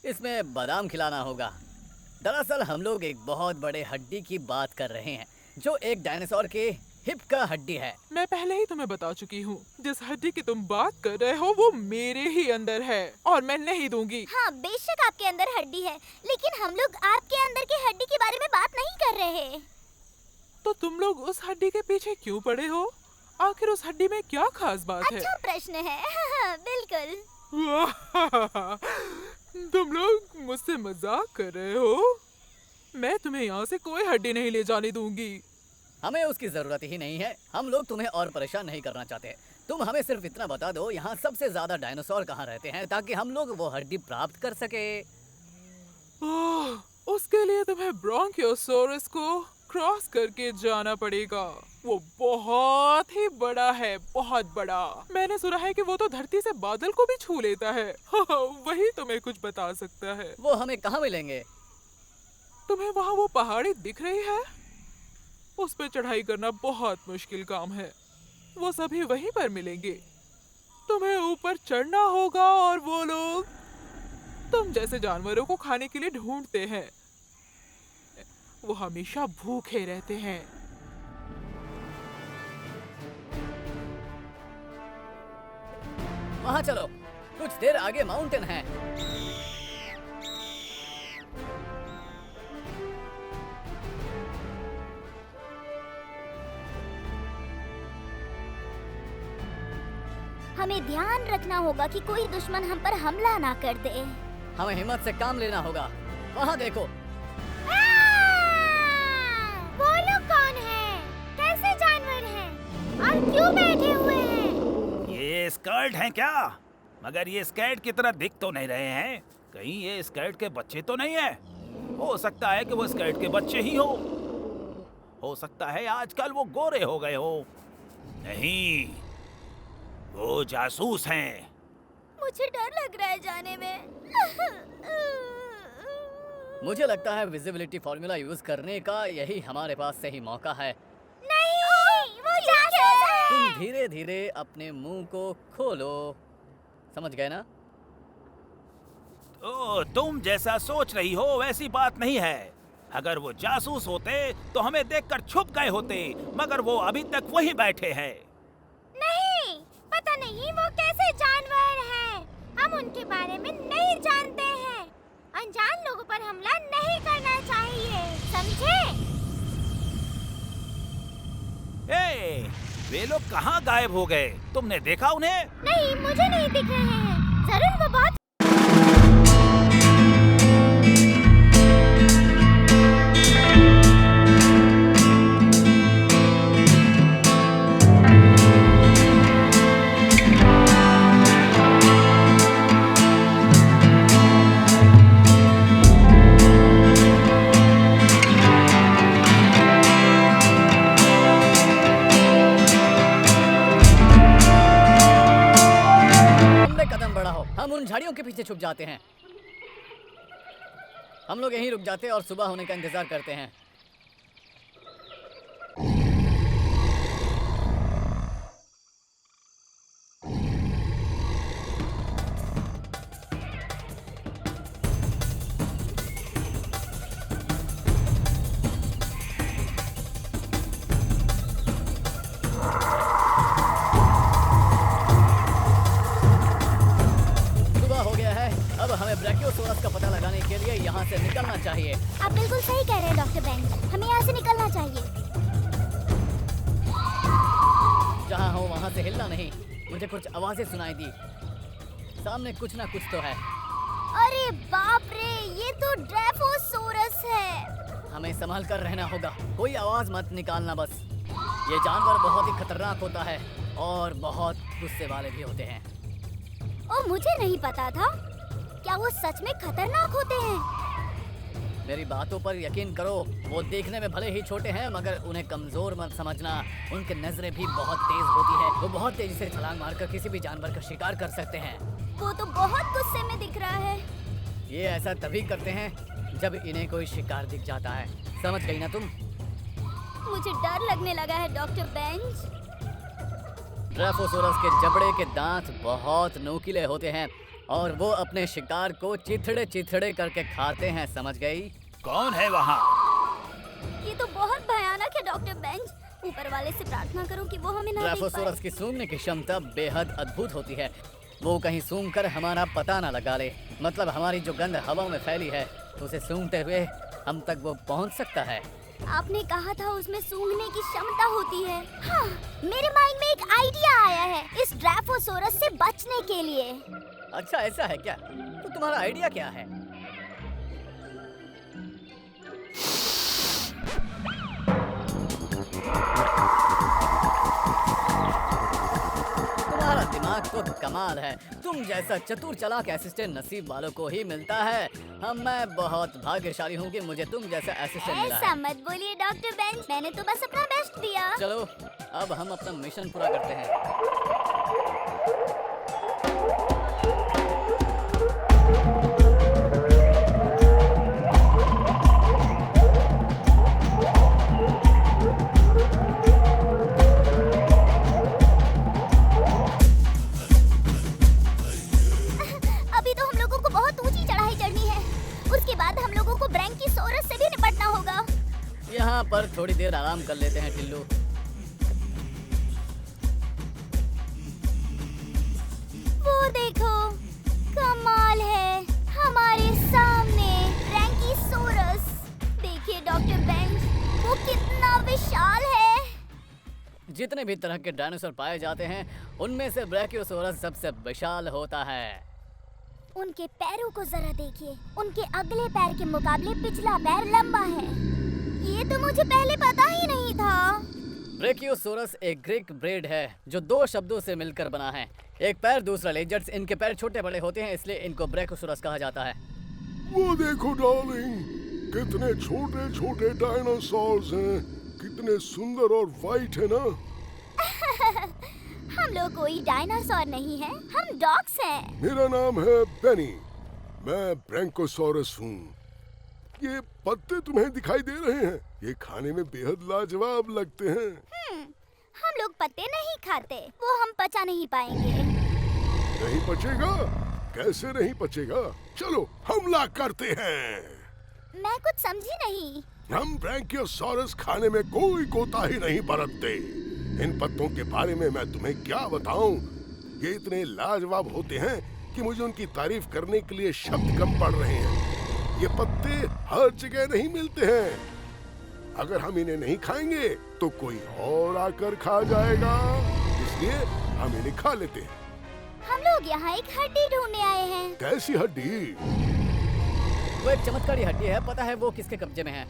इसमें बादाम खिलाना होगा। दरअसल हम लोग एक बहुत बड़े हड्डी की बात कर रहे हैं जो एक डायनासोर के हिप का हड्डी है। मैं पहले ही तुम्हें बता चुकी हूँ, जिस हड्डी की तुम बात कर रहे हो वो मेरे ही अंदर है और मैं नहीं दूंगी। हाँ, बेशक आपके अंदर हड्डी है, लेकिन हम लोग आपके अंदर की हड्डी के बारे में बात नहीं कर रहे। तो तुम लोग उस हड्डी के पीछे क्यों पड़े हो? आखिर उस हड्डी में क्या खास बात है? अच्छा प्रश्न है। बिल्कुल। तुम लोग मुझसे मजाक कर रहे हो? मैं तुम्हें यहाँ से कोई हड्डी नहीं ले जाने दूंगी। हमें उसकी जरूरत ही नहीं है। हम लोग तुम्हें और परेशान नहीं करना चाहते। तुम हमें सिर्फ इतना बता दो यहाँ सबसे ज्यादा डायनासोर कहाँ रहते हैं, ताकि हम लोग वो हड्डी प्राप्त कर सके। उसके लिए तुम्हें ब्रोंकियोसोरस को क्रॉस करके जाना पड़ेगा। वो बहुत ही बड़ा है, बहुत बड़ा। मैंने सुना है कि वो तो धरती से बादल को भी छू लेता है। वही तुम्हें कुछ बता सकता है। वो हमें कहाँ मिलेंगे? तुम्हें वहाँ वो पहाड़ी दिख रही है? उस पर चढ़ाई करना बहुत मुश्किल काम है। वो सभी वहीं पर मिलेंगे। तुम्हें ऊपर चढ़ना होगा और वो लोग तुम जैसे जानवरों को खाने के लिए ढूंढते हैं। वो हमेशा भूखे रहते हैं। वहाँ चलो, कुछ देर आगे माउंटेन है। हमें ध्यान रखना होगा कि कोई दुश्मन हम पर हमला ना कर दे। हमें हिम्मत से काम लेना होगा। वहाँ देखो। वो लोग कौन हैं? कैसे जानवर हैं? और क्यों बैठे हुए हैं? ये स्कर्ट हैं क्या? मगर ये स्कर्ट की तरह दिख तो नहीं रहे हैं। कहीं ये स्कर्ट के बच्चे तो नहीं है? हो सकता है कि वो स्कर्ट के बच्चे ही हो सकता है आजकल वो गोरे हो गए हो। नहीं, वो जासूस हैं। मुझे डर लग रहा है जाने में। मुझे लगता है विजिबिलिटी फॉर्मूला यूज करने का यही हमारे पास सही मौका है। नहीं, वो जासूस है। तुम धीरे धीरे अपने मुंह को खोलो, समझ गए ना? ओ, तुम जैसा सोच रही हो वैसी बात नहीं है। अगर वो जासूस होते तो हमें देखकर छुप गए होते, मगर वो अभी तक वहीं बैठे हैं। नहीं, पता नहीं नहीं, वो कैसे जानवर हैं? हम उनके बारे में नहीं जानते हैं। अनजान लोगों पर हमला नहीं करना चाहिए, समझे? वे लोग कहाँ गायब हो गए? तुमने देखा उन्हें? नहीं, मुझे नहीं दिख रहे हैं। जरूर वो बहुत हम उन झाड़ियों के पीछे छुप जाते हैं। हम लोग यहीं रुक जाते हैं और सुबह होने का इंतजार करते हैं। अब हमें ब्रैकियोसोरस का पता लगाने के लिए यहाँ से निकलना चाहिए। आप बिल्कुल सही कह रहे हैं डॉक्टर बेंच, हमें यहाँ से निकलना चाहिए। जहाँ हो वहाँ से हिलना नहीं। मुझे कुछ आवाजें सुनाई दी। सामने कुछ ना कुछ तो है। अरे बाप रे, ये तो ड्रैफोसोरस है। हमें संभल कर रहना होगा, कोई आवाज मत निकालना बस। ये जानवर बहुत ही खतरनाक होता है और बहुत गुस्से वाले भी होते हैं। ओ, मुझे नहीं पता था। क्या वो सच में खतरनाक होते हैं? मेरी बातों पर यकीन करो, वो देखने में भले ही छोटे हैं मगर उन्हें कमजोर मत समझना। उनकी नजरें भी बहुत तेज होती है। वो बहुत तेजी से छलांग मारकर किसी भी जानवर का शिकार कर सकते हैं। वो तो बहुत गुस्से में दिख रहा है। ये ऐसा तभी करते हैं जब इन्हें कोई शिकार दिख जाता है। समझ गई ना तुम? मुझे डर लगने लगा है डॉक्टर बेंच। ड्रैफोसोरस के जबड़े के दांत बहुत नुकीले होते हैं और वो अपने शिकार को चिथड़े चिथड़े करके खाते हैं। समझ गई? कौन है वहाँ? ये तो बहुत भयानक है डॉक्टर बेंच। ऊपर वाले से प्रार्थना करो कि वो हमें ना देख पाए। ड्रैफोसोरस की सूंघने की क्षमता बेहद अद्भुत होती है। वो कहीं सूंघकर हमारा पता ना लगा ले, मतलब हमारी जो गंध हवा में फैली है उसे सूंघते हुए हम तक वो पहुंच सकता है। आपने कहा था उसमें सूंघने की क्षमता होती है। हाँ, मेरे माइंड में एक आइडिया आया है इस ड्रैफोसोरस से बचने के लिए। अच्छा, ऐसा है क्या? तो तुम्हारा आइडिया क्या है? तुम्हारा दिमाग तो कमाल है। तुम जैसा चतुर चालाक असिस्टेंट नसीब वालों को ही मिलता है। मैं बहुत भाग्यशाली हूँ कि मुझे तुम जैसा असिस्टेंट मिला है। ऐसा मत बोलिए डॉक्टर बेंच, मैंने तो बस अपना बेस्ट दिया। चलो अब हम अपना मिशन पूरा करते हैं। अभी तो हम लोगों को बहुत ऊंची चढ़ाई चढ़नी है। उसके बाद हम लोगों को ब्रैंकियोसोरस से भी निपटना होगा। यहाँ पर थोड़ी देर आराम कर लेते हैं टिल्लू। वो देखो, कमाल है, हमारे सामने ब्रैंकियोसोरस। देखिए डॉक्टर बेंच, वो कितना विशाल है। जितने भी तरह के डायनासोर पाए जाते हैं उनमें से ब्रैकियोसोरस सबसे विशाल होता है। उनके पैरों को जरा देखिए, उनके अगले पैर के मुकाबले पिछला पैर लंबा है। ये तो मुझे पहले पता ही नहीं था। ब्रैकियोसोरस एक ग्रीक ब्रीड है जो दो शब्दों से मिलकर बना है, एक पैर दूसरा लेजर्ड्स। इनके पैर छोटे बड़े होते हैं इसलिए इनको ब्रैकियोसोरस कहा जाता है। वो देखो डार्लिंग, कितने छोटे छोटे डायनासोर्स हैं, कितने सुंदर और वाइट है ना। हम लोग कोई डायनासोर नहीं है, हम डॉग्स हैं। मेरा नाम है बेनी, मैं ब्रैंकोसोरस हूँ। ये पत्ते तुम्हें दिखाई दे रहे हैं, ये खाने में बेहद लाजवाब लगते हैं। हम लोग पत्ते नहीं खाते, वो हम पचा नहीं पाएंगे। नहीं पचेगा? कैसे नहीं पचेगा? चलो हमला करते हैं। मैं कुछ समझी नहीं। हम ब्रैंकियोसोरस खाने में कोई कोताही नहीं बरतते। इन पत्तों के बारे में मैं तुम्हें क्या बताऊं? ये इतने लाजवाब होते हैं कि मुझे उनकी तारीफ करने के लिए शब्द कम पड़ रहे हैं। ये पत्ते हर जगह नहीं मिलते हैं। अगर हम इन्हें नहीं खाएंगे तो कोई और आकर खा जाएगा, इसलिए हम इन्हें खा लेते हैं। हम लोग यहाँ एक हड्डी ढूंढने आए हैं। कैसी हड्डी? वो एक चमत्कारी हड्डी है। पता है वो किसके कब्जे में है?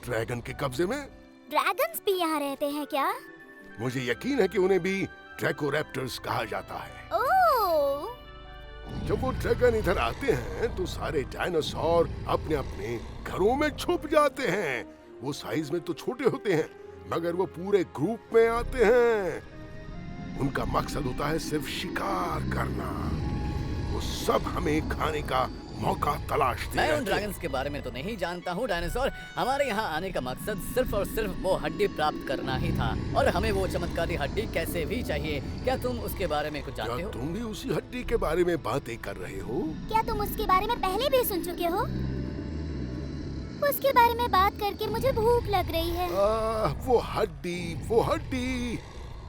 ड्रैगन के कब्जे में। ड्रैगन्स भी यहाँ रहते हैं क्या? मुझे यकीन है कि उन्हें भी ड्रैकोरैप्टर्स कहा जाता है। ओह! जब वो ड्रैगन इधर आते हैं तो सारे डायनासोर अपने अपने घरों में छुप जाते हैं। वो साइज में तो छोटे होते हैं, मगर वो पूरे ग्रुप में आते हैं। उनका मकसद होता है सिर्फ शिकार करना। वो सब हमें खाने का मौका तलाशते हैं। मैं उन ड्रैगन्स के बारे में तो नहीं जानता हूँ डायनासोर। हमारे यहाँ आने का मकसद सिर्फ और सिर्फ वो हड्डी प्राप्त करना ही था, और हमें वो चमत्कारी हड्डी कैसे भी चाहिए। क्या तुम उसके बारे में कुछ जानते हो? तुम भी उसी हड्डी के बारे में बातें कर रहे हो? क्या तुम उसके बारे में पहले भी सुन चुके हो? उसके बारे में बात करके मुझे भूख लग रही है। वो हड्डी,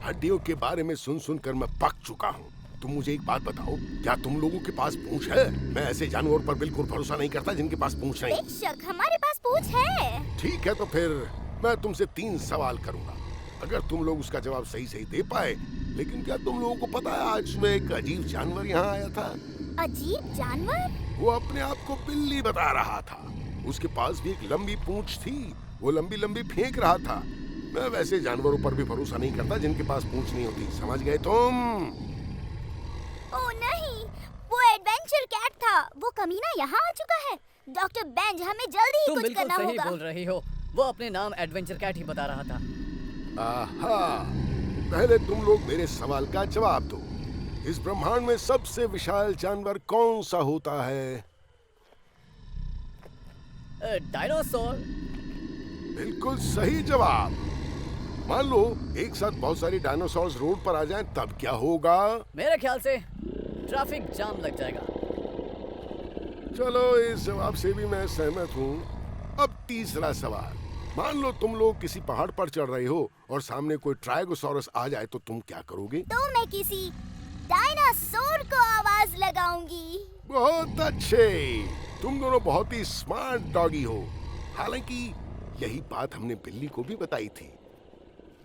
हड्डियों के बारे में सुन सुन कर मैं पक चुका हूँ। तुम मुझे एक बात बताओ, क्या तुम लोगों के पास पूंछ है? मैं ऐसे जानवर पर बिल्कुल भरोसा नहीं करता जिनके पास पूंछ नहीं। बेशक हमारे पास पूंछ है। ठीक है, तो फिर मैं तुमसे 3 सवाल करूंगा। अगर तुम लोग उसका जवाब सही सही दे पाए। लेकिन क्या तुम लोगों को पता है आज सुबह एक अजीब जानवर यहाँ आया था? अजीब जानवर? वो अपने आप को बिल्ली बता रहा था। उसके पास भी एक लंबी पूंछ थी। वो लंबी लंबी फेंक रहा था। मैं वैसे जानवरों पर भी भरोसा नहीं करता जिनके पास पूंछ नहीं होती। समझ गए तुम? ओह नहीं, वो एडवेंचर कैट था। वो कमीना यहाँ आ चुका है। डॉक्टर बेंज, हमें जल्दी ही कुछ करना होगा। तुम बिल्कुल सही बोल रही हो। वो अपने नाम एडवेंचर कैट ही बता रहा था। आहा, पहले तुम लोग मेरे सवाल का जवाब दो। इस ब्रह्मांड में सबसे विशाल जानवर कौन सा होता है? डायनासोर। बिल्कुल सही जवाब। मान लो एक साथ बहुत सारी डायनासोर्स रोड पर आ जाएं, तब क्या होगा? मेरे ख्याल से ट्रैफिक जाम लग जाएगा। चलो, इस जवाब से भी मैं सहमत हूँ। अब तीसरा सवाल। मान लो तुम लोग किसी पहाड़ पर चढ़ रहे हो और सामने कोई ट्राइगोसॉरस आ जाए, तो तुम क्या करोगे? तो मैं किसी डायनासोर को आवाज लगाऊंगी। बहुत अच्छे, तुम दोनों बहुत ही स्मार्ट डॉगी हो। हालांकि यही बात हमने बिल्ली को भी बताई थी।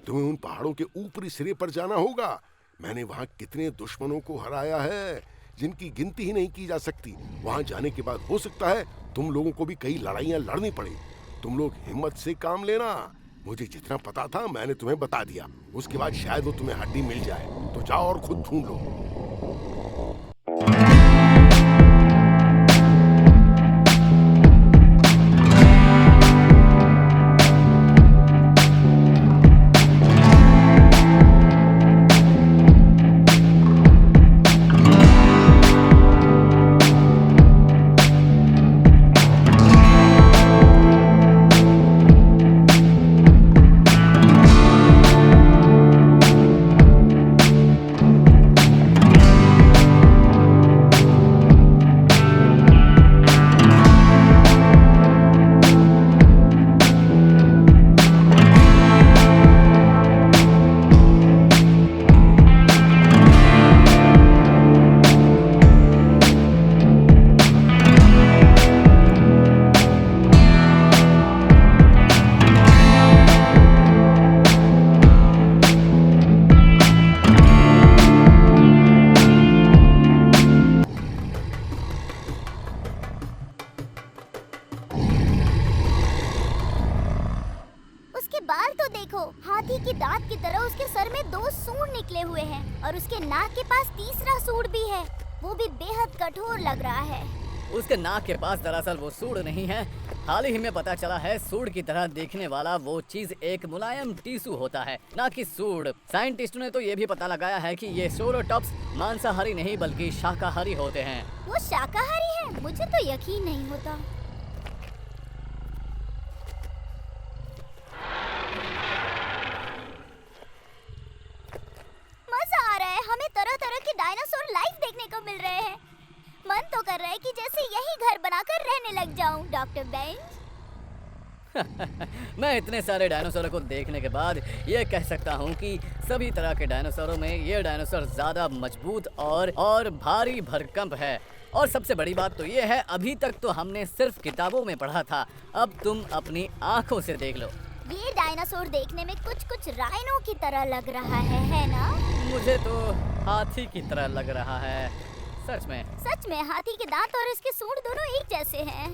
तुम्हें उन पहाड़ों के ऊपरी सिरे पर जाना होगा। मैंने वहाँ कितने दुश्मनों को हराया है जिनकी गिनती ही नहीं की जा सकती। वहाँ जाने के बाद हो सकता है तुम लोगों को भी कई लड़ाइयाँ लड़नी पड़े। तुम लोग हिम्मत से काम लेना। मुझे जितना पता था मैंने तुम्हें बता दिया। उसके बाद शायद वो तुम्हें हड्डी मिल जाए, तो जाओ और खुद ढूंढ लो। हाथी के दांत की तरह उसके सर में 2 सूंड निकले हुए हैं और उसके नाक के पास तीसरा सूंड भी है। वो भी बेहद कठोर लग रहा है। उसके नाक के पास दरअसल वो सूंड नहीं है। हाल ही में पता चला है सूंड की तरह देखने वाला वो चीज एक मुलायम टीसू होता है, ना कि सूंड। साइंटिस्टों ने तो ये भी पता लगाया है कि ये सोरोटॉप्स मांसाहारी नहीं बल्कि शाकाहारी होते हैं। वो शाकाहारी है? मुझे तो यकीन नहीं होता। मजा आ रहा है। हमें तरह तरह के डायनासोर लाइव देखने को मिल रहे हैं। मन तो कर रहा है कि जैसे यही घर बनाकर रहने लग जाऊं, डॉक्टर बेंज। मैं इतने सारे डायनासोरों को देखने के बाद ये कह सकता हूँ कि सभी तरह के डायनासोरों में ये डायनासोर ज़्यादा मजबूत और भारी भरकम है। और सबसे बड़ी बात तो ये है, अभी तक तो हमने सिर्फ किताबों में पढ़ा था, अब तुम अपनी आंखों से देख लो। ये डायनासोर देखने में कुछ राइनो की तरह लग रहा है ना? मुझे तो हाथी की तरह लग रहा है। सच में हाथी के दांत और इसके सूंड दोनों एक जैसे हैं।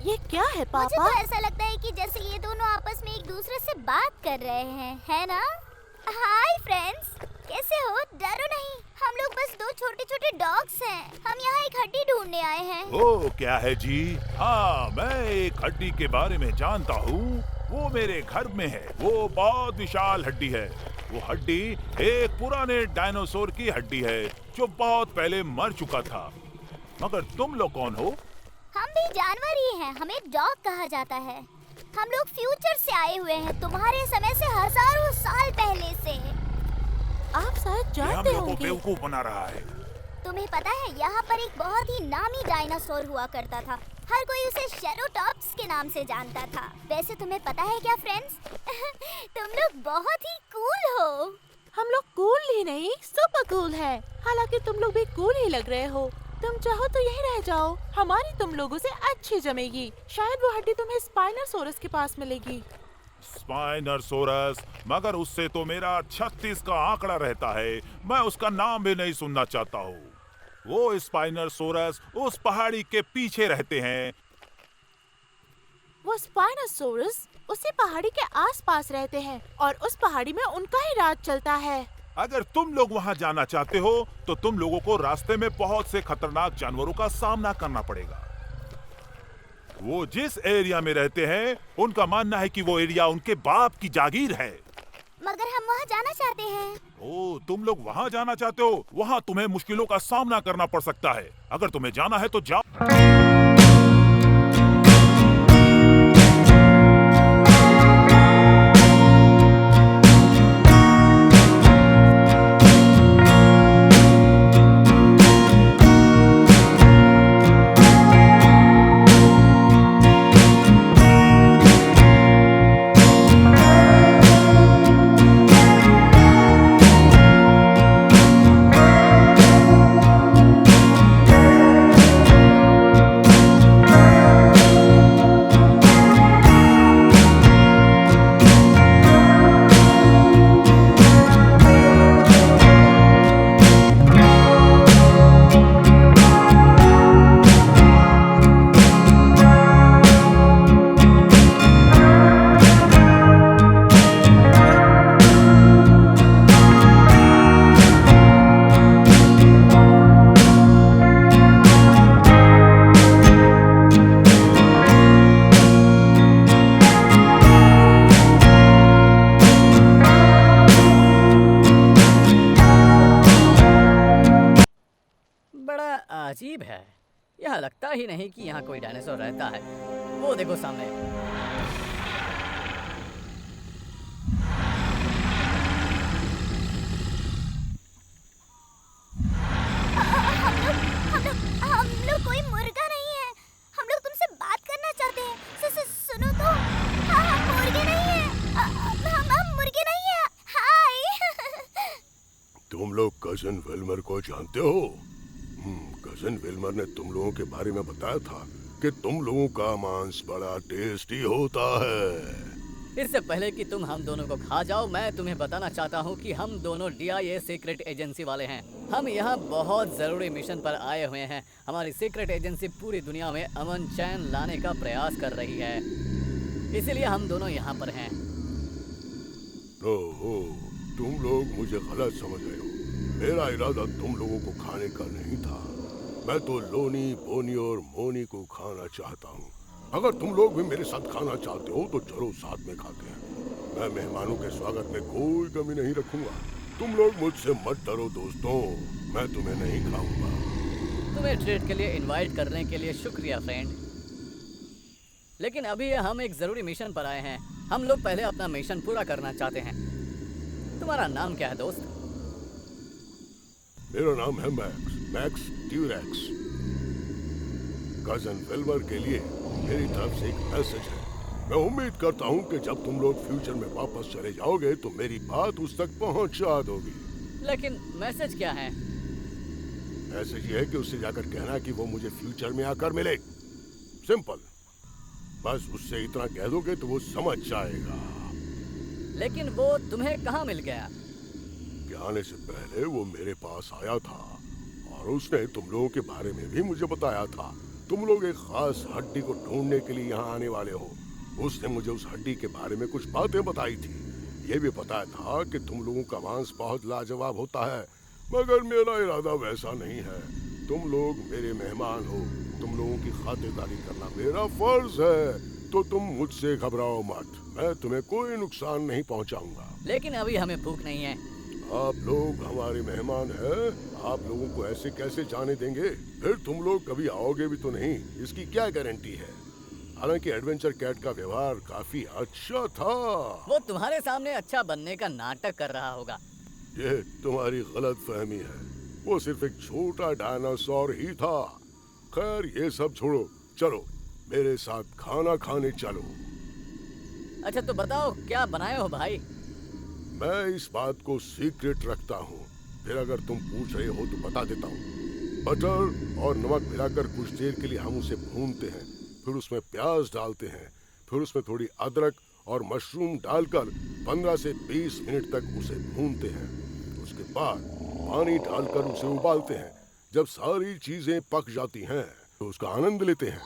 ये क्या है पापा? मुझे तो ऐसा लगता है कि जैसे ये दोनों आपस में एक दूसरे से बात कर रहे हैं, है ना? हाय फ्रेंड्स, कैसे हो? डरो नहीं, हम लोग बस दो छोटे छोटे डॉग्स हैं। हम यहाँ एक हड्डी ढूंढने आए हैं। ओ क्या है जी? हाँ, मैं एक हड्डी के बारे में जानता हूँ। वो मेरे घर में है। वो बहुत विशाल हड्डी है। वो हड्डी एक पुराने डायनासोर की हड्डी है जो बहुत पहले मर चुका था। मगर तुम लोग कौन हो? हम भी जानवर ही हैं। हमें डॉग कहा जाता है। हम लोग फ्यूचर से आए हुए हैं, तुम्हारे समय से हजारों साल पहले से। आप शायद ये जानते हम लोगों को होंगे। बेवकूफ बना रहा है। तुम्हें पता है, यहाँ पर एक बहुत ही नामी डायनासोर हुआ करता था। हर कोई उसे शेरोटॉप्स के नाम से जानता था। वैसे तुम्हें पता है क्या फ्रेंड्स? तुम लोग बहुत ही कूल हो। हम लोग कूल ही नहीं, सुपर कूल है। हालांकि तुम लोग भी कूल ही लग रहे हो। तुम चाहो तो यहीं रह जाओ, हमारी तुम लोगों से अच्छी जमेगी। शायद वो हड्डी तुम्हें स्पाइनोसॉरस के पास मिलेगी। स्पाइनोसॉरस? मगर उससे तो मेरा 36 का आंकड़ा रहता है। मैं उसका नाम भी नहीं सुनना चाहता हूँ। वो स्पाइनोसॉरस उस पहाड़ी के पीछे रहते हैं। वो स्पाइनोसॉरस उसी पहाड़ी के आसपास रहते हैं और उस पहाड़ी में उनका ही राज चलता है। अगर तुम लोग वहाँ जाना चाहते हो तो तुम लोगों को रास्ते में बहुत से खतरनाक जानवरों का सामना करना पड़ेगा। वो जिस एरिया में रहते हैं, उनका मानना है कि वो एरिया उनके बाप की जागीर है। मगर हम वहाँ जाना चाहते हैं। ओ, तुम लोग वहाँ जाना चाहते हो? वहाँ तुम्हें मुश्किलों का सामना करना पड़ सकता है। अगर तुम्हें जाना है तो जाओ। अजीब है, यह लगता ही नहीं कि यहाँ कोई डायनासोर रहता है। वो देखो सामने। हम लोग कोई मुर्गा नहीं है। हम लोग तुमसे बात करना चाहते हैं। सुनो तो। हम मुर्गे नहीं हैं। हम मुर्गे नहीं हैं। हाय। तुम लोग कजन विल्मर को जानते हो? कजन विल्मर ने तुम लोगों के बारे में बताया था कि तुम लोगों का मांस बड़ा टेस्टी होता है। इससे पहले कि तुम हम दोनों को खा जाओ, मैं तुम्हें बताना चाहता हूँ कि हम दोनों DIA सीक्रेट एजेंसी वाले हैं। हम यहाँ बहुत ज़रूरी मिशन पर आए हुए हैं। हमारी सीक्रेट एजेंसी पूरी दुनिया में अमन चैन लाने का प्रयास कर रही है, इसीलिए हम दोनों यहाँ पर हैं। ओहो, तुम लोग मुझे गलत समझ रहे हो। मेरा इरादा तुम लोगों को खाने का नहीं था। मैं तो लोनी, बोनी और मोनी को खाना चाहता हूँ। अगर तुम लोग भी मेरे साथ खाना चाहते हो तो चलो साथ में खाते हैं। मैं मेहमानों के स्वागत में कोई कमी नहीं रखूंगा। तुम लोग मुझसे मत डरो दोस्तों, मैं तुम्हें नहीं खाऊंगा। तुम्हें ट्रीट के लिए इनवाइट करने के लिए शुक्रिया फ्रेंड, लेकिन अभी हम एक जरूरी मिशन पर आए हैं। हम लोग पहले अपना मिशन पूरा करना चाहते हैं। तुम्हारा नाम क्या है दोस्त? मेरा नाम है मैक्स टी-रेक्स। कजन विल्मर के लिए मेरी तरफ से एक मैसेज है। मैं उम्मीद करता हूँ कि जब तुम लोग फ्यूचर में वापस चले जाओगे तो मेरी बात उस तक पहुँचा दोगी। लेकिन मैसेज क्या है? मैसेज ये है कि उससे जाकर कहना कि वो मुझे फ्यूचर में आकर मिले। सिंपल। बस उससे इतना कह दोगे तो वो समझ जाएगा। लेकिन वो तुम्हें कहाँ मिल गया? कि आने से पहले वो मेरे पास आया था और उसने तुम लोगों के बारे में भी मुझे बताया था। तुम लोग एक खास हड्डी को ढूंढने के लिए यहाँ आने वाले हो। उसने मुझे उस हड्डी के बारे में कुछ बातें बताई थी। ये भी बताया था कि तुम लोगों का मांस बहुत लाजवाब होता है, मगर मेरा इरादा वैसा नहीं है। तुम लोग मेरे मेहमान हो, तुम लोगों की खातिरदारी करना मेरा फर्ज है, तो तुम मुझसे घबराओ मत। मैं तुम्हें कोई नुकसान नहीं पहुंचाऊंगा। लेकिन अभी हमें भूख नहीं है। आप लोग हमारे मेहमान हैं, आप लोगों को ऐसे कैसे जाने देंगे? फिर तुम लोग कभी आओगे भी तो नहीं, इसकी क्या गारंटी है? हालांकि एडवेंचर कैट का व्यवहार काफी अच्छा था। वो तुम्हारे सामने अच्छा बनने का नाटक कर रहा होगा। ये तुम्हारी गलत फहमी है। वो सिर्फ एक छोटा डायनासोर ही था। खैर ये सब छोड़ो, चलो मेरे साथ खाना खाने चलो। अच्छा तो बताओ क्या बनाए हो भाई? मैं इस बात को सीक्रेट रखता हूँ, फिर अगर तुम पूछ रहे हो तो बता देता हूँ। बटर और नमक मिलाकर कुछ देर के लिए हम उसे भूनते हैं, फिर उसमें प्याज डालते हैं, फिर उसमें थोड़ी अदरक और मशरूम डालकर 15 से 20 मिनट तक उसे भूनते हैं। उसके बाद पानी डालकर उसे उबालते हैं। जब सारी चीजें पक जाती हैं तो उसका आनंद लेते हैं।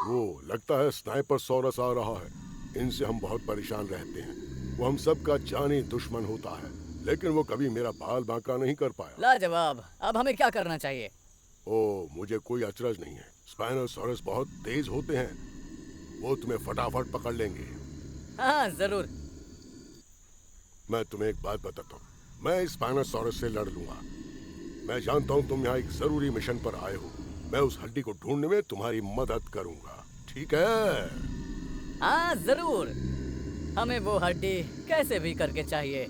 वो लगता है स्नाइपर सॉरस आ रहा है। इनसे हम बहुत परेशान रहते हैं। वो हम सब का जानी दुश्मन होता है, लेकिन वो कभी मेरा बाल बांका नहीं कर पाया। लाजवाब। अब हमें क्या करना चाहिए? ओ, मुझे कोई अचरज नहीं है। स्पाइनोसॉरस बहुत तेज होते हैं, वो तुम्हें फटाफट पकड़ लेंगे। हाँ जरूर। मैं तुम्हें एक बात बताता हूँ, मैं स्पाइनोसॉरस से लड़ लूंगा। मैं जानता हूँ तुम यहाँ एक जरूरी मिशन पर आए हो। मैं उस हड्डी को ढूंढने में तुम्हारी मदद करूंगा, ठीक है? हाँ जरूर। हमें वो हड्डी कैसे भी करके चाहिए।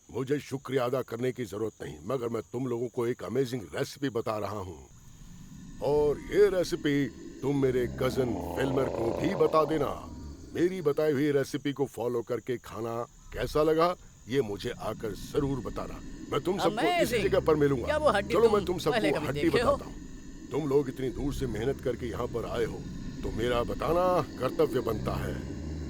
मुझे शुक्रिया अदा करने की जरूरत नहीं, मगर मैं तुम लोगों को एक अमेजिंग रेसिपी बता रहा हूँ, और ये रेसिपी तुम मेरे कजन फिल्मर को भी बता देना। मेरी बताई हुई रेसिपी को फॉलो करके खाना कैसा लगा ये मुझे आकर जरूर बताना। मैं तुम सबको इसी जगह पर मिलूंगा। चलो मैं तुम सबको हड्डी बताता हूँ। तुम लोग इतनी दूर से मेहनत करके यहाँ पर आए हो तो मेरा बताना कर्तव्य बनता है।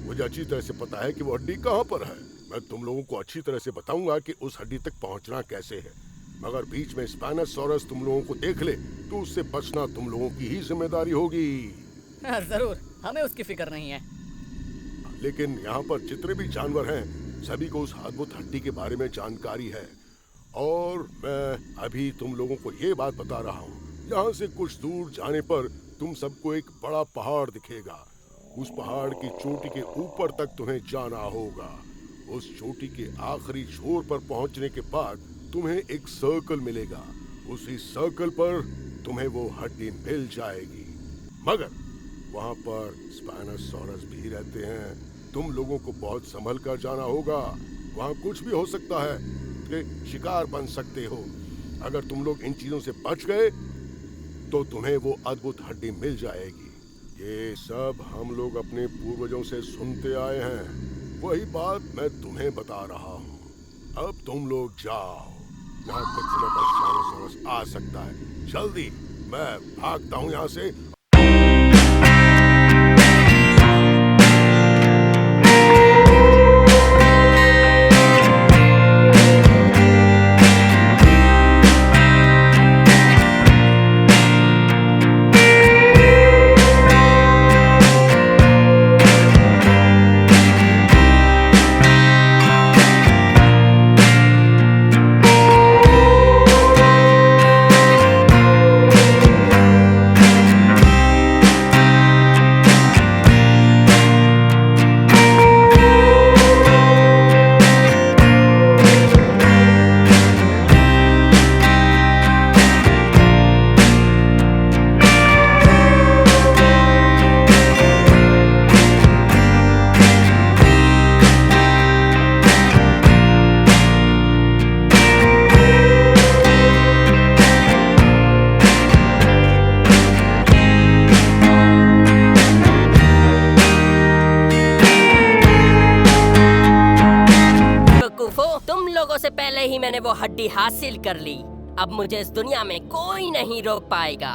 मुझे अच्छी तरह से पता है कि वो हड्डी कहाँ पर है। मैं तुम लोगों को अच्छी तरह से बताऊंगा कि उस हड्डी तक पहुँचना कैसे है, मगर बीच में स्पाइनोसॉरस तुम लोगों को देख ले तो उससे बचना तुम लोगों की ही जिम्मेदारी होगी। हाँ, जरूर, हमें उसकी फिक्र नहीं है। लेकिन यहाँ पर जितने भी जानवर हैं सभी को उस अद्भुत हड्डी के बारे में जानकारी है, और मैं अभी तुम लोगों को ये बात बता रहा हूँ। यहाँ से कुछ दूर जाने पर तुम सबको एक बड़ा पहाड़ दिखेगा। उस पहाड़ की चोटी के ऊपर तक तुम्हें जाना होगा। उस चोटी के आखिरी छोर पर पहुँचने के बाद तुम्हें एक सर्कल मिलेगा। उसी सर्कल पर तुम्हें वो हड्डी मिल जाएगी, मगर वहाँ पर स्पाइनोसॉरस भी रहते हैं। तुम लोगों को बहुत संभल कर जाना होगा। वहाँ कुछ भी हो सकता है कि शिकार बन सकते हो। अगर तुम लोग इन चीजों से बच गए तो तुम्हें वो अद्भुत हड्डी मिल जाएगी। ये सब हम लोग अपने पूर्वजों से सुनते आए हैं। वही बात मैं तुम्हें बता रहा हूँ। अब तुम लोग जाओ, यहाँ तक समय पर स्पाइनोसॉरस आ सकता है। जल्दी, मैं भागता हूँ यहाँ से। तुम लोगों से पहले ही मैंने वो हड्डी हासिल कर ली। अब मुझे इस दुनिया में कोई नहीं रोक पाएगा।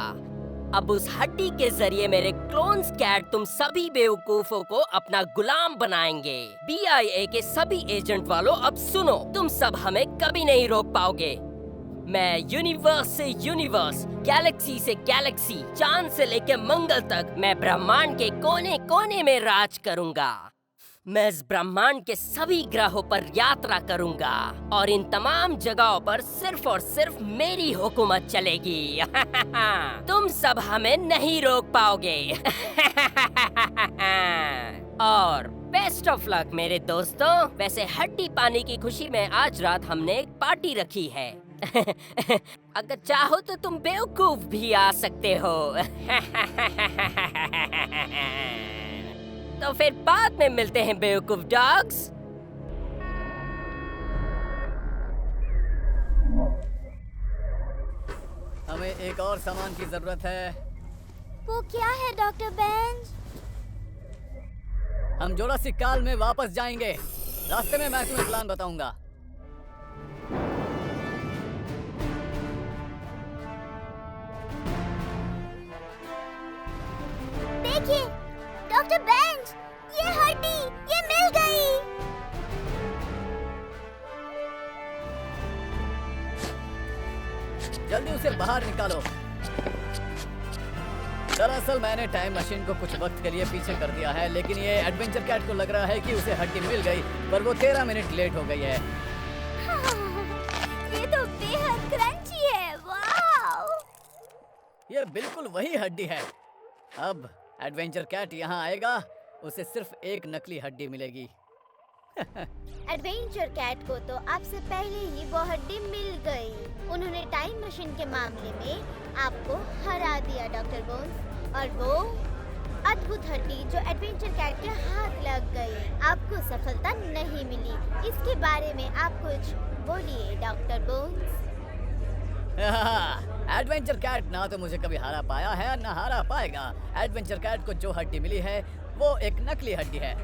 अब उस हड्डी के जरिए मेरे क्लोन्स कैट तुम सभी बेवकूफों को अपना गुलाम बनाएंगे। BIA के सभी एजेंट वालों, अब सुनो, तुम सब हमें कभी नहीं रोक पाओगे। मैं यूनिवर्स से यूनिवर्स, गैलेक्सी से गैलेक्सी, चांद से लेकर मंगल तक मैं ब्रह्मांड के कोने कोने में राज करूंगा। मैं इस ब्रह्मांड के सभी ग्रहों पर यात्रा करूंगा और इन तमाम जगहों पर सिर्फ और सिर्फ मेरी हुकूमत चलेगी। तुम सब हमें नहीं रोक पाओगे। और बेस्ट ऑफ लक मेरे दोस्तों। वैसे हड्डी पाने की खुशी में आज रात हमने एक पार्टी रखी है। अगर चाहो तो तुम बेवकूफ भी आ सकते हो। तो फिर बाद में मिलते हैं बेवकूफ डॉग्स। हमें एक और सामान की जरूरत है। वो क्या है डॉक्टर बेंज? हम जोरासिक काल में वापस जाएंगे। रास्ते में मैं तुम्हें प्लान बताऊंगा। देखिए डॉक्टर बेंज, ये हड्डी, ये मिल गई। जल्दी उसे बाहर निकालो। दरअसल मैंने टाइम मशीन को कुछ वक्त के लिए पीछे कर दिया है, लेकिन ये एडवेंचर कैट को लग रहा है कि उसे हड्डी मिल गई, पर वो 13 मिनट लेट हो गई है। ये तो बेहद क्रंची है। वाव! ये बिल्कुल वही हड्डी है। अब एडवेंचर कैट यहाँ आएगा, उसे सिर्फ एक नकली हड्डी मिलेगी। एडवेंचर कैट को तो आपसे पहले ही वो हड्डी मिल गई। उन्होंने टाइम मशीन के मामले में आपको हरा दिया डॉक्टर बोन्स, और वो अद्भुत हड्डी जो एडवेंचर कैट के हाथ लग गई, आपको सफलता नहीं मिली। इसके बारे में आप कुछ बोलिए डॉक्टर बोन्स। एडवेंचर कैट ना तो मुझे कभी हरा पाया है ना हरा पाएगा। एडवेंचर कैट को जो हड्डी मिली है वो एक नकली हड्डी है।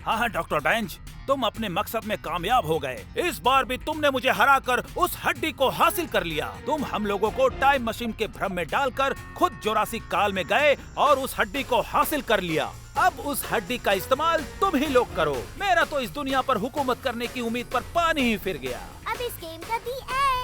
हाँ डॉक्टर बेंज, तुम अपने मकसद में कामयाब हो गए। इस बार भी तुमने मुझे हराकर उस हड्डी को हासिल कर लिया। तुम हम लोगों को टाइम मशीन के भ्रम में डालकर खुद जोरासिक काल में गए और उस हड्डी को हासिल कर लिया। अब उस हड्डी का इस्तेमाल तुम ही लोग करो। मेरा तो इस दुनिया पर हुकूमत करने की उम्मीद पर पानी ही फिर गया। अब इस गेम का दी एंड।